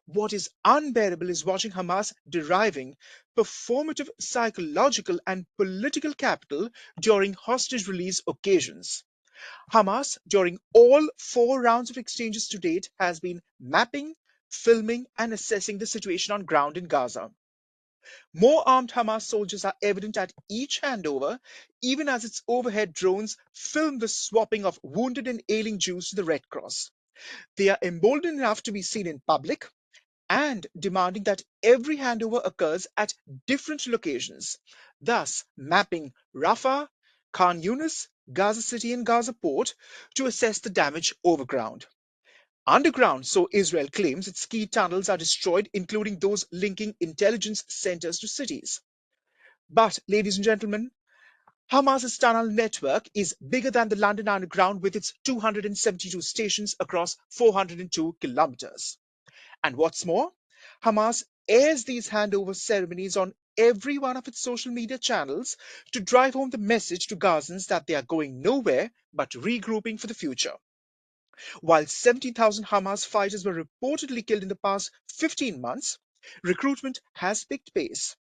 What is unbearable is watching Hamas deriving performative psychological and political capital during hostage release occasions. Hamas, during all 4 rounds of exchanges to date, has been mapping, filming, and assessing the situation on ground in Gaza. More armed Hamas soldiers are evident at each handover, even as its overhead drones film the swapping of wounded and ailing Jews to the Red Cross. They are emboldened enough to be seen in public, and demanding that every handover occurs at different locations, thus mapping Rafah, Khan Yunis, Gaza City, and Gaza Port to assess the damage overground. Underground, so Israel claims, its key tunnels are destroyed, including those linking intelligence centers to cities. But, ladies and gentlemen, Hamas's tunnel network is bigger than the London Underground with its 272 stations across 402 kilometers. And what's more, Hamas airs these handover ceremonies on every one of its social media channels to drive home the message to Gazans that they are going nowhere but regrouping for the future. While 70,000 Hamas fighters were reportedly killed in the past 15 months, recruitment has picked pace.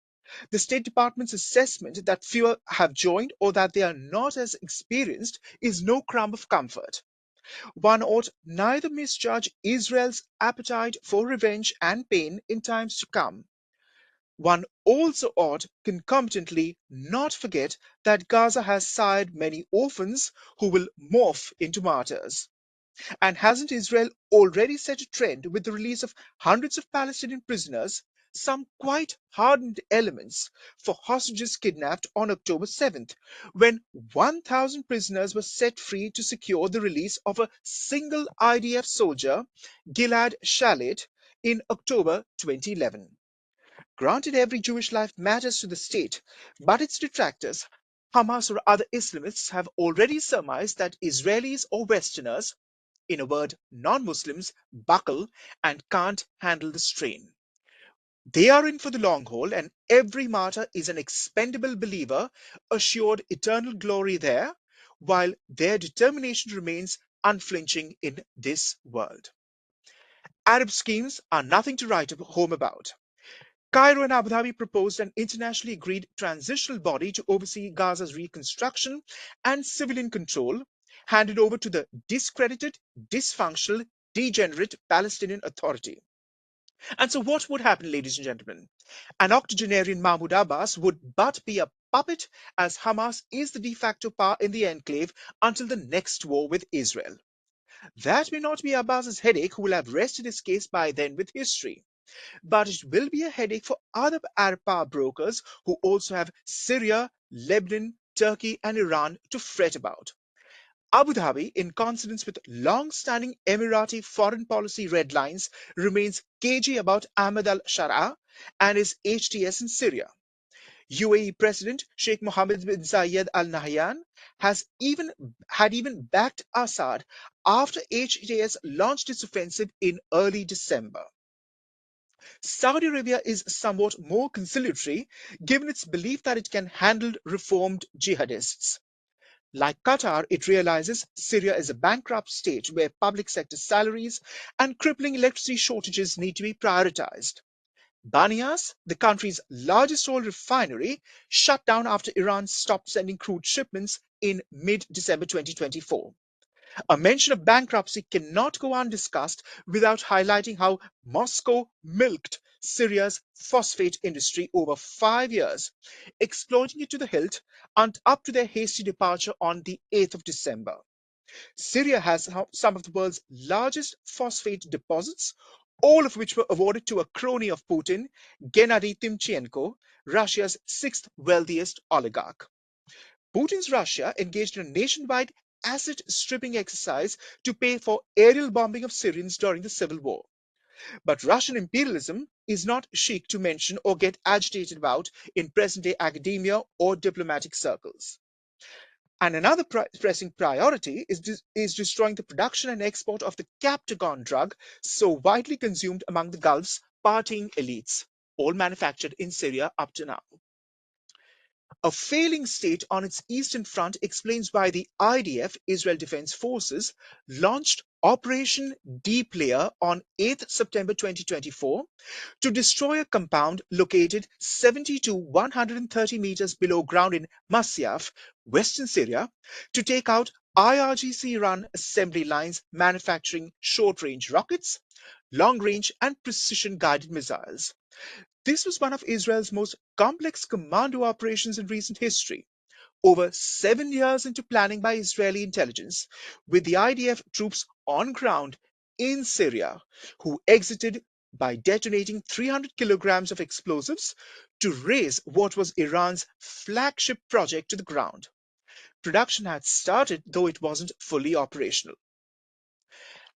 The State Department's assessment that fewer have joined or that they are not as experienced is no crumb of comfort. One ought neither misjudge Israel's appetite for revenge and pain in times to come. One also ought concomitantly not forget that Gaza has sired many orphans who will morph into martyrs. And hasn't Israel already set a trend with the release of hundreds of Palestinian prisoners, some quite hardened elements, for hostages kidnapped on October 7th, when 1,000 prisoners were set free to secure the release of a single IDF soldier, Gilad Shalit, in October 2011? Granted, every Jewish life matters to the state, but its detractors, Hamas or other Islamists, have already surmised that Israelis or Westerners, in a word, non-Muslims, buckle and can't handle the strain. They are in for the long haul, and every martyr is an expendable believer, assured eternal glory there, while their determination remains unflinching in this world. Arab schemes are nothing to write home about. Cairo and Abu Dhabi proposed an internationally agreed transitional body to oversee Gaza's reconstruction and civilian control, handed over to the discredited, dysfunctional, degenerate Palestinian Authority. And so, what would happen, ladies and gentlemen? An octogenarian Mahmoud Abbas would but be a puppet, as Hamas is the de facto power in the enclave until the next war with Israel. That may not be Abbas's headache, who will have rested his case by then with history. But it will be a headache for other Arab power brokers who also have Syria, Lebanon, Turkey, and Iran to fret about. Abu Dhabi, in consonance with long-standing Emirati foreign policy red lines, remains cagey about Ahmed al-Shara and his HTS in Syria. UAE President Sheikh Mohammed bin Zayed Al Nahyan had even backed Assad after HTS launched its offensive in early December. Saudi Arabia is somewhat more conciliatory given its belief that it can handle reformed jihadists. Like Qatar, it realizes Syria is a bankrupt state where public sector salaries and crippling electricity shortages need to be prioritized. Banias, the country's largest oil refinery, shut down after Iran stopped sending crude shipments in mid-December 2024. A mention of bankruptcy cannot go undiscussed without highlighting how Moscow milked Syria's phosphate industry over 5 years, exploiting it to the hilt and up to their hasty departure on the 8th of December. Syria has some of the world's largest phosphate deposits, all of which were awarded to a crony of Putin, Gennady Timchenko, Russia's sixth wealthiest oligarch. Putin's Russia engaged in a nationwide asset stripping exercise to pay for aerial bombing of Syrians during the civil war. But Russian imperialism is not chic to mention or get agitated about in present day academia or diplomatic circles. And another pressing priority is destroying the production and export of the Captagon drug so widely consumed among the Gulf's partying elites, all manufactured in Syria up to now. A failing state on its eastern front explains why the IDF, Israel Defense Forces, launched Operation Deep Layer on 8th September 2024 to destroy a compound located 70 to 130 meters below ground in Masyaf, western Syria, to take out IRGC-run assembly lines manufacturing short-range rockets, long-range and precision-guided missiles. This was one of Israel's most complex commando operations in recent history, over 7 years into planning by Israeli intelligence, with the IDF troops on ground in Syria, who exited by detonating 300 kilograms of explosives to raise what was Iran's flagship project to the ground. Production had started, though it wasn't fully operational.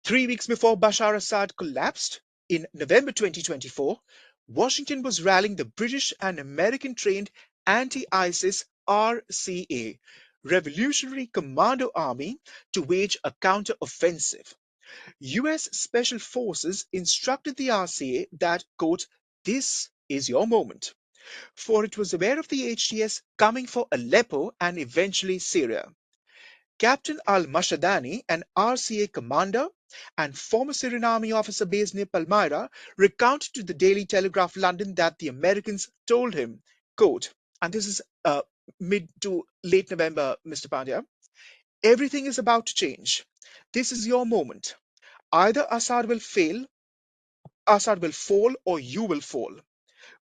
3 weeks before Bashar Assad collapsed, in November 2024, Washington was rallying the British and American trained anti ISIS RCA, Revolutionary Commando Army, to wage a counter offensive. US Special Forces instructed the RCA that, quote, "This is your moment," for it was aware of the HTS coming for Aleppo and eventually Syria. Captain al-Mashadani, an RCA commander and former Syrian army officer based near Palmyra, recounted to the Daily Telegraph London that the Americans told him, quote, and this is mid to late November, Mr. Pandya, "Everything is about to change. This is your moment. Either Assad will fall, or you will fall."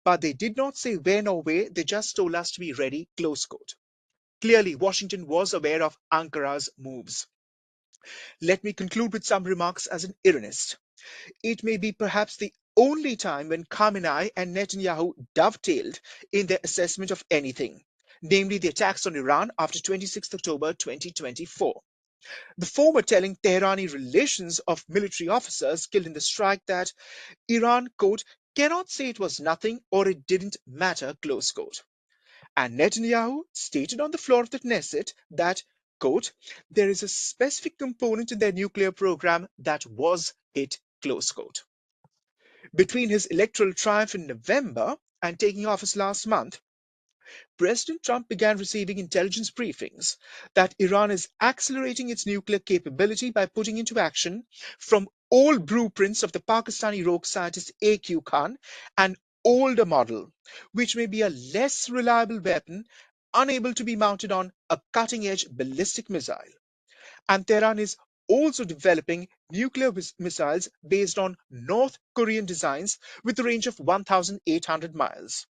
But they did not say when or where, they just told us to be ready, close quote. Clearly, Washington was aware of Ankara's moves. Let me conclude with some remarks as an Iranist. It may be perhaps the only time when Khamenei and Netanyahu dovetailed in their assessment of anything, namely the attacks on Iran after 26 October 2024. The former telling Tehrani relations of military officers killed in the strike that Iran, quote, "cannot say it was nothing or it didn't matter," close quote. And Netanyahu stated on the floor of the Knesset that, quote, "there is a specific component in their nuclear program that was it," close quote. Between his electoral triumph in November and taking office last month, President Trump began receiving intelligence briefings that Iran is accelerating its nuclear capability by putting into action, from old blueprints of the Pakistani rogue scientist A.Q. Khan, an older model, which may be a less reliable weapon, unable to be mounted on a cutting-edge ballistic missile. And Tehran is also developing nuclear missiles based on North Korean designs with a range of 1,800 miles.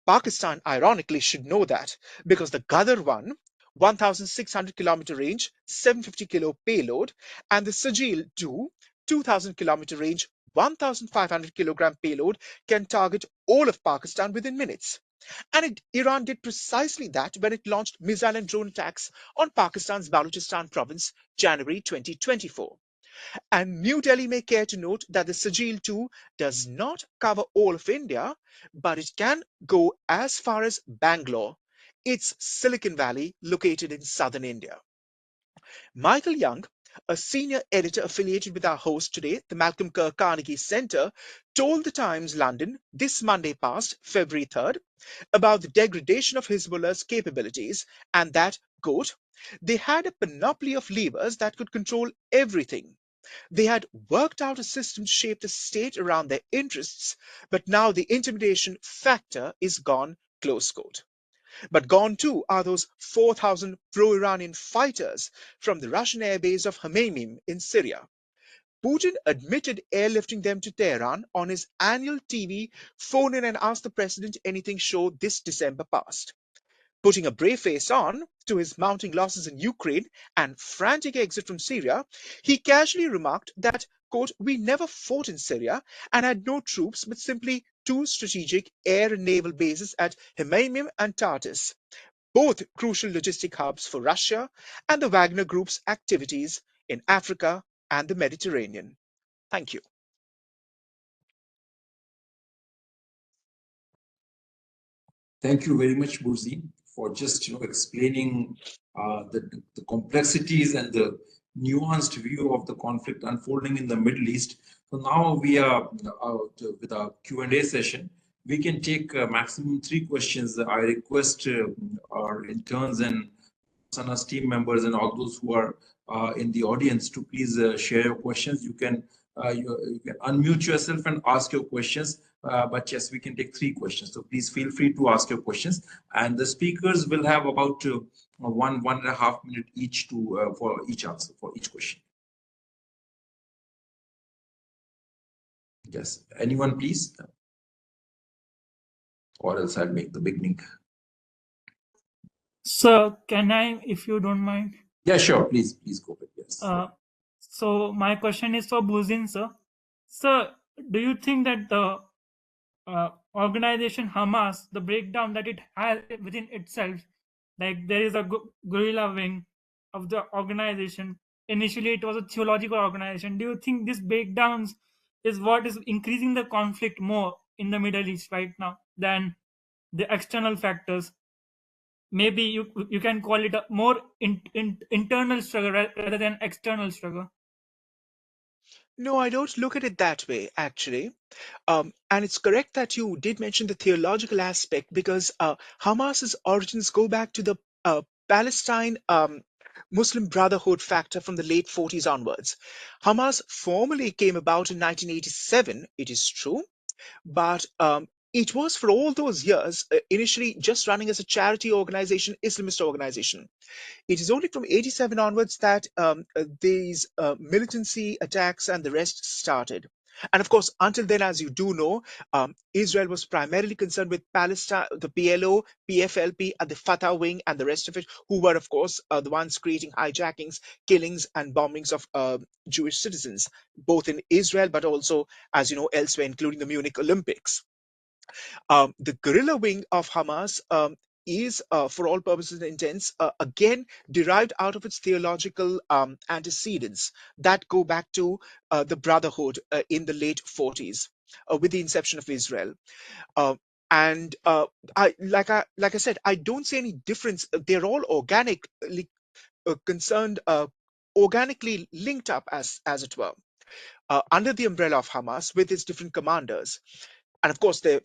Pakistan, ironically, should know that, because the Ghadar 1, 1,600 kilometer range, 750 kilo payload, and the Sajil 2, 2,000 kilometer range, 1,500 kilogram payload can target all of Pakistan within minutes. And Iran did precisely that when it launched missile and drone attacks on Pakistan's Balochistan province, January 2024. And New Delhi may care to note that the Sajil 2 does not cover all of India, but it can go as far as Bangalore, its Silicon Valley located in southern India. Michael Young, a senior editor affiliated with our host today, the Malcolm Kerr Carnegie Center, told the Times London this Monday past, February 3rd, about the degradation of Hezbollah's capabilities and that, quote, they had a panoply of levers that could control everything. They had worked out a system to shape the state around their interests, but now the intimidation factor is gone, close quote. But gone too are those 4,000 pro-Iranian fighters from the Russian airbase of Hmeimim in Syria. Putin admitted airlifting them to Tehran on his annual TV phone in and ask the president anything show this December past. Putting a brave face on to his mounting losses in Ukraine and frantic exit from Syria, he casually remarked that, quote, we never fought in Syria and had no troops but simply two strategic air and naval bases at Hmeimim and Tartus, both crucial logistic hubs for Russia and the Wagner Group's activities in Africa and the Mediterranean. Thank you. Thank you very much, Burzi, for just explaining the complexities and the nuanced view of the conflict unfolding in the Middle East. So now we are with our Q&A session. We can take maximum 3 questions. I request our interns and Usanas team members and all those who are in the audience to please share your questions. You can unmute yourself and ask your questions. But yes, we can take 3 questions. So please feel free to ask your questions. And the speakers will have about 1.5 minutes each to for each answer, for each question. Yes, anyone please? Or else I'll make the beginning. Sir, can I, if you don't mind? Yeah, sure. Please go ahead. Yes. So my question is for Buzin, sir. Sir, do you think that the organization Hamas, the breakdown that it has within itself, like there is a guerrilla wing of the organization. Initially, it was a theological organization. Do you think this breakdowns is what is increasing the conflict more in the Middle East right now than the external factors? Maybe you can call it a more internal struggle rather than external struggle. No, I don't look at it that way, actually. And it's correct that you did mention the theological aspect because Hamas's origins go back to the Palestine Muslim Brotherhood factor from the late 40s onwards. Hamas formally came about in 1987, it is true, but it was for all those years initially just running as a charity organization, Islamist organization. It is only from 87 onwards that these militancy attacks and the rest started. And of course, until then, as you do know, Israel was primarily concerned with Palestine, the PLO, PFLP, and the Fatah wing, and the rest of it, who were, of course, the ones creating hijackings, killings, and bombings of Jewish citizens, both in Israel, but also, as you know, elsewhere, including the Munich Olympics. The guerrilla wing of Hamas is, for all purposes and intents, again derived out of its theological antecedents that go back to the Brotherhood in the late 40s with the inception of Israel. And like I said, I don't see any difference. They're all organically concerned, organically linked up, as it were, under the umbrella of Hamas with its different commanders. And of course, their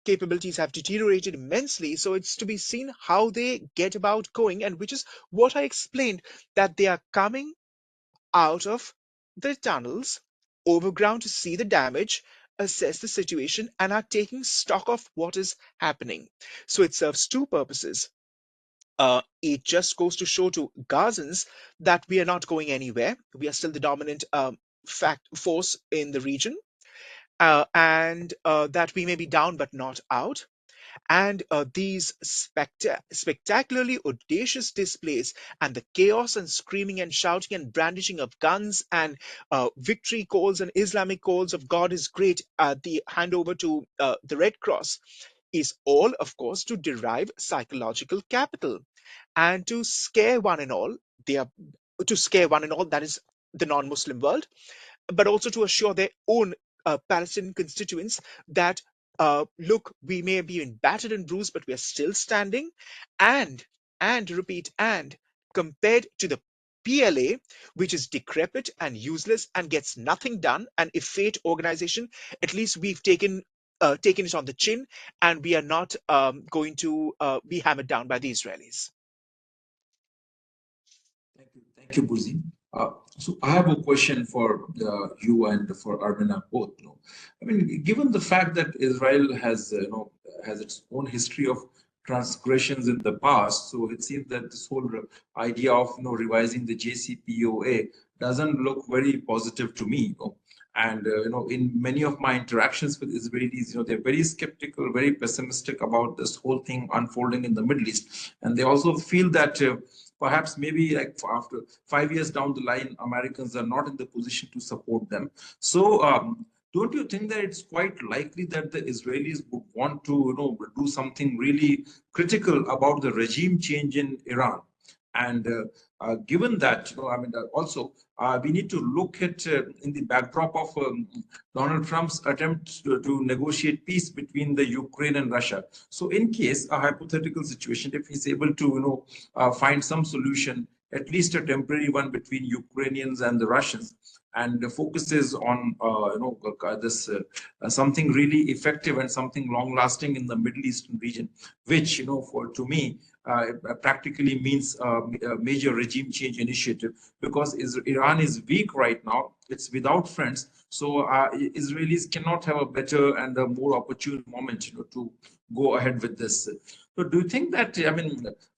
capabilities have deteriorated immensely. So it's to be seen how they get about going, and which is what I explained, that they are coming out of the tunnels overground to see the damage, assess the situation, and are taking stock of what is happening. So it serves 2 purposes. It just goes to show to Gazans that we are not going anywhere. We are still the dominant force in the region. And that we may be down but not out. And these spectacularly audacious displays and the chaos and screaming and shouting and brandishing of guns and victory calls and Islamic calls of God is great, the handover to the Red Cross, is all, of course, to derive psychological capital and to scare one and all. They are to scare one and all. That is the non-Muslim world, but also to assure their own Palestinian constituents that, look, we may be been battered and bruised, but we are still standing. And, repeat, and compared to the PLA, which is decrepit and useless and gets nothing done, an effete organization, at least we've taken it on the chin, and we are not going to be hammered down by the Israelis. Thank you, Buzi. So I have a question for you and for Abhinav both. I mean, given the fact that Israel has, has its own history of transgressions in the past, so it seems that this whole idea of revising the JCPOA doesn't look very positive to me. And in many of my interactions with Israelis, they're very skeptical, very pessimistic about this whole thing unfolding in the Middle East, and they also feel that. Perhaps maybe like after 5 years down the line, Americans are not in the position to support them. So don't you think that it's quite likely that the Israelis would want to do something really critical about the regime change in Iran? And given that, also we need to look at in the backdrop of Donald Trump's attempt to negotiate peace between the Ukraine and Russia. So, in case a hypothetical situation, if he's able to find some solution, at least a temporary one between Ukrainians and the Russians, and focuses on this something really effective and something long-lasting in the Middle Eastern region, which to me practically means a major regime change initiative, because Iran is weak right now. It's without friends, so Israelis cannot have a better and a more opportune moment to go ahead with this. So do you think that,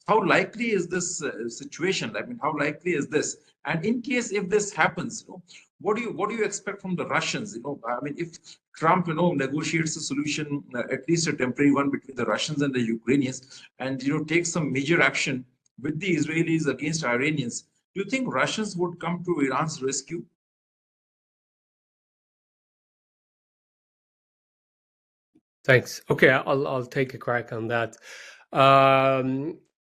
how likely is this situation? How likely is this? And in case if this happens, what do you expect from the Russians? If Trump, negotiates a solution, at least a temporary one between the Russians and the Ukrainians, and takes some major action with the Israelis against Iranians, do you think Russians would come to Iran's rescue? Thanks. Okay, I'll take a crack on that.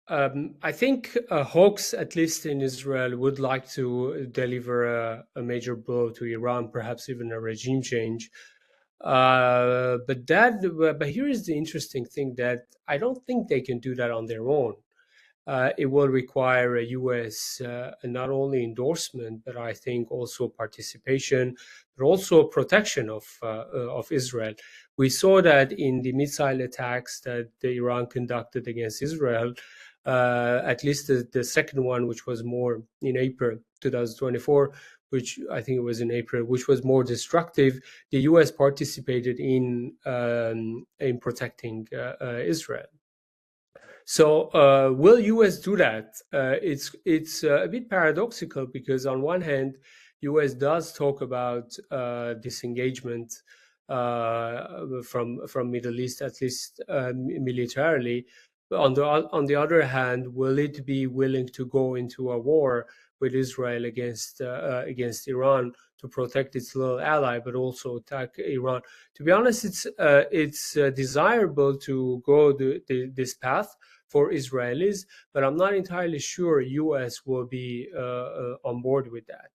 I think hawks, at least in Israel, would like to deliver a major blow to Iran, perhaps even a regime change. But here is the interesting thing, that I don't think they can do that on their own. It will require a U.S. Not only endorsement, but I think also participation, but also protection of Israel. We saw that in the missile attacks that Iran conducted against Israel, at least the second one, which was more in April 2024, which I think it was in April, which was more destructive. The U.S. participated in protecting Israel. So will U.S. do that? It's a bit paradoxical, because on one hand, U.S. does talk about disengagement from Middle East, at least militarily. On the other hand, will it be willing to go into a war with Israel against Iran to protect its little ally, but also attack Iran? To be honest, it's desirable to go this path for Israelis, but I'm not entirely sure U.S. will be on board with that.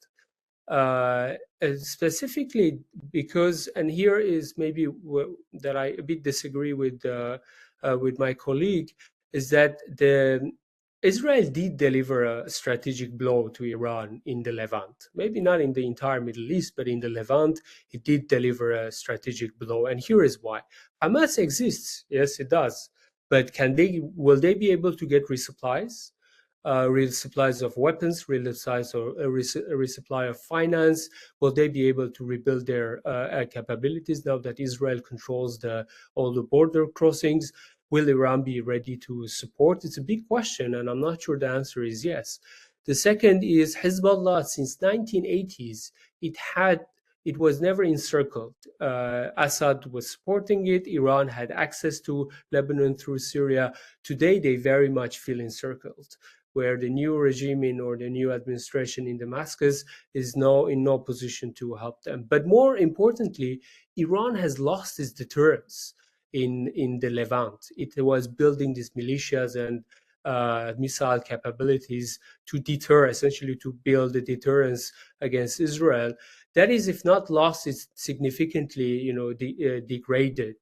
Specifically because, and here is maybe that I a bit disagree with my colleague, is that Israel did deliver a strategic blow to Iran in the Levant. Maybe not in the entire Middle East, but in the Levant, it did deliver a strategic blow. And here is why. Hamas exists. Yes, it does. But will they be able to get resupplies? Resupplies of weapons, resupply of finance? Will they be able to rebuild their capabilities now that Israel controls all the border crossings? Will Iran be ready to support? It's a big question, and I'm not sure the answer is yes. The second is Hezbollah. Since 1980s, it was never encircled. Assad was supporting it. Iran had access to Lebanon through Syria. Today, they very much feel encircled, where the new regime or the new administration in Damascus is now in no position to help them. But more importantly, Iran has lost its deterrence in the Levant. It was building these militias and missile capabilities to deter, essentially to build a deterrence against Israel. That is, if not lost, it's significantly, degraded.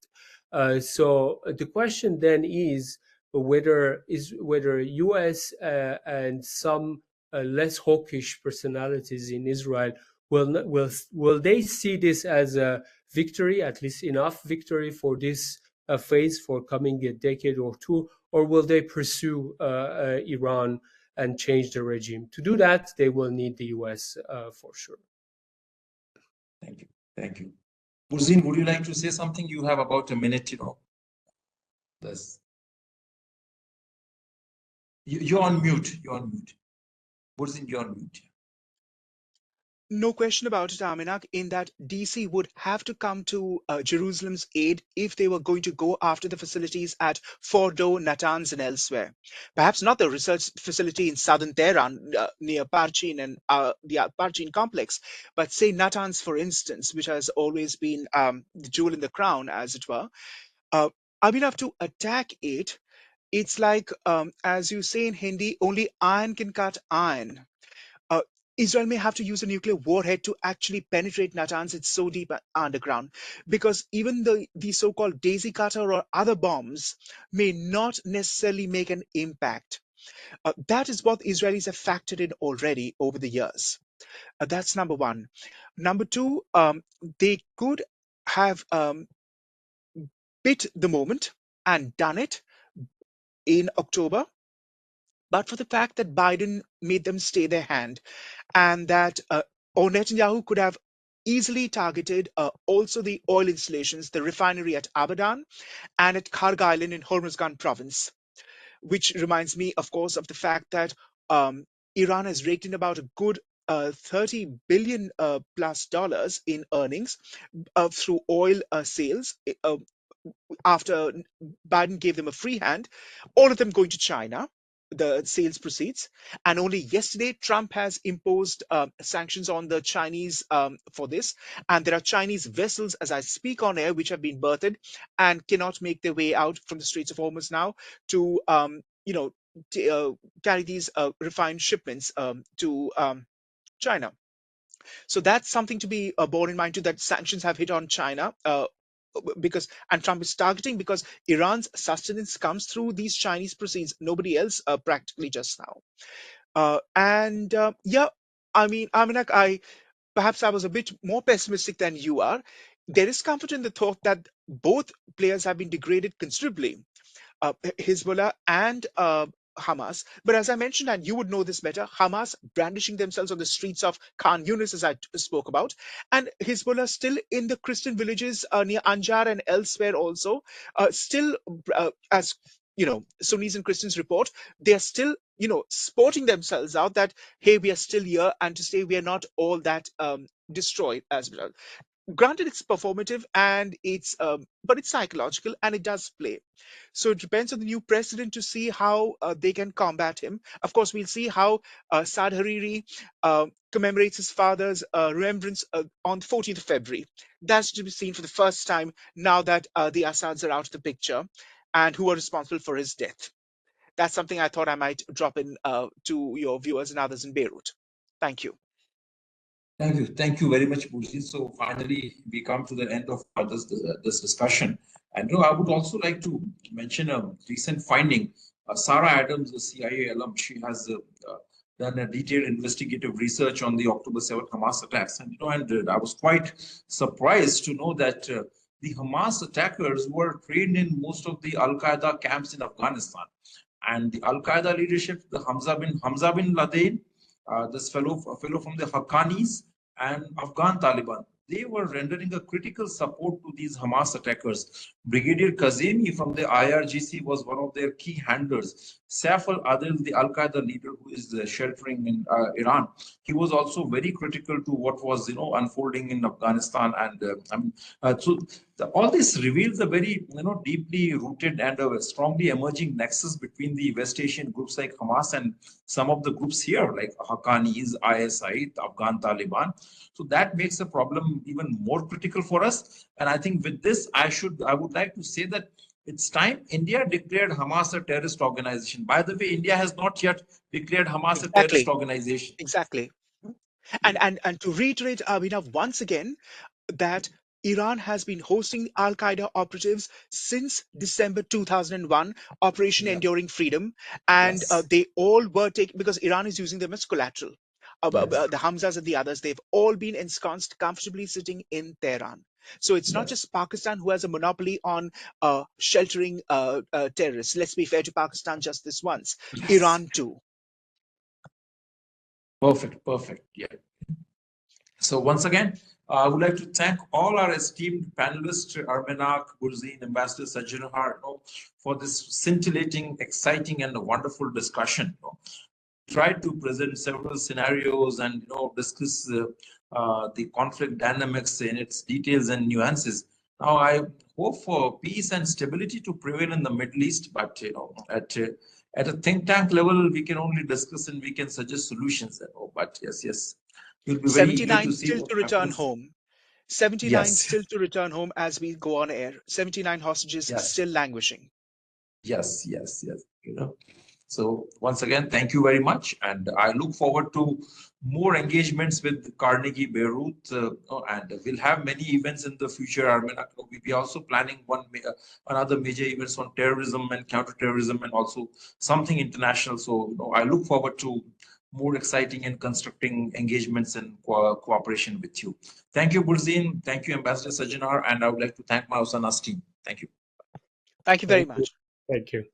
So the question then is whether U.S. And some less hawkish personalities in Israel will they see this as a victory, at least enough victory for this phase for coming a decade or two, or will they pursue Iran and change the regime? To do that, they will need the U.S. For sure. Thank you. Thank you. Burzin, would you like to say something? You have about a minute, You're on mute. You're on mute. Burzin, you're on mute. No question about it, Aminak, in that DC would have to come to Jerusalem's aid if they were going to go after the facilities at Fordo, Natanz, and elsewhere. Perhaps not the research facility in southern Tehran near Parchin and the Parchin complex, but say Natanz, for instance, which has always been the jewel in the crown, as it were. Abhinav, to attack it, it's like, as you say in Hindi, only iron can cut iron. Israel may have to use a nuclear warhead to actually penetrate Natanz. It's so deep underground, because even the so-called daisy cutter or other bombs may not necessarily make an impact. That is what the Israelis have factored in already over the years. That's number one. Number two, they could have bit the moment and done it in October, but for the fact that Biden made them stay their hand, and that or Netanyahu could have easily targeted also the oil installations, the refinery at Abadan and at Kharg Island in Hormuzgan province, which reminds me, of course, of the fact that Iran has raked in about a good $30 billion plus dollars in earnings through oil sales after Biden gave them a free hand, all of them going to China, the sales proceeds. And only yesterday, Trump has imposed sanctions on the Chinese for this. And there are Chinese vessels, as I speak on air, which have been berthed and cannot make their way out from the Straits of Hormuz now to, carry these refined shipments to China. So that's something to be borne in mind too, that sanctions have hit on China. And Trump is targeting because Iran's sustenance comes through these Chinese proceeds, nobody else practically just now. Perhaps I was a bit more pessimistic than you are. There is comfort in the thought that both players have been degraded considerably, Hezbollah and Hamas. But as I mentioned, and you would know this better, Hamas brandishing themselves on the streets of Khan Yunis, as I spoke about, and Hezbollah still in the Christian villages near Anjar and elsewhere also, still, as Sunnis and Christians report, they are still, sporting themselves out that, hey, we are still here, and to say we are not all that destroyed as well. Granted, it's performative and but it's psychological and it does play. So it depends on the new president to see how they can combat him. Of course, we'll see how Saad Hariri commemorates his father's remembrance on the 14th of February. That's to be seen for the first time now that the Assads are out of the picture and who are responsible for his death. That's something I thought I might drop in to your viewers and others in Beirut. Thank you. Thank you very much, Burzin. So finally, we come to the end of this discussion. And I would also like to mention a recent finding. Sarah Adams, the CIA alum, she has done a detailed investigative research on the October 7th Hamas attacks. And I was quite surprised to know that the Hamas attackers were trained in most of the Al Qaeda camps in Afghanistan. And the Al Qaeda leadership, the Hamza bin Laden, this fellow from the Haqqanis and Afghan Taliban, they were rendering a critical support to these Hamas attackers. Brigadier Kazemi from the IRGC was one of their key handlers. Saif al-Adil, the Al-Qaeda leader who is sheltering in Iran, he was also very critical to what was unfolding in Afghanistan. And all this reveals a very deeply rooted and a strongly emerging nexus between the West Asian groups like Hamas and some of the groups here like Haqqanis, ISI, Afghan Taliban. So that makes the problem even more critical for us. And I think with this, I would like to say that It's time India declared Hamas a terrorist organization. By the way, India has not yet declared Hamas a terrorist organization. Exactly. And to reiterate, Abhinav, once again, that Iran has been hosting Al Qaeda operatives since December 2001, Operation Enduring Freedom, and they all were taken because Iran is using them as collateral. The Hamzas and the others, they've all been ensconced, comfortably sitting in Tehran. So it's not just Pakistan who has a monopoly on sheltering terrorists. Let's be fair to Pakistan just this once. Iran too. Perfect. Yeah. So once again, I would like to thank all our esteemed panelists, Abhinav, Burzeen, Ambassador Sajjanhar, for this scintillating, exciting, and a wonderful discussion. Tried to present several scenarios and discuss the conflict dynamics in its details and nuances. Now, I hope for peace and stability to prevail in the Middle East, but at a think tank level, we can only discuss and we can suggest solutions. But yes, we'll be very eager 79 to see still what to return happens. home. 79 Yes. still to return home as we go on air. 79 hostages still languishing. Yes. So once again, thank you very much, and I look forward to more engagements with Carnegie Beirut, and we'll have many events in the future. I mean, we're also planning another major events on terrorism and counterterrorism, and also something international. So I look forward to more exciting and constructing engagements and cooperation with you. Thank you, Burzeen. Thank you, Ambassador Sajjanhar, and I would like to thank my Usanas team. Thank you. Thank you very much. Thank you.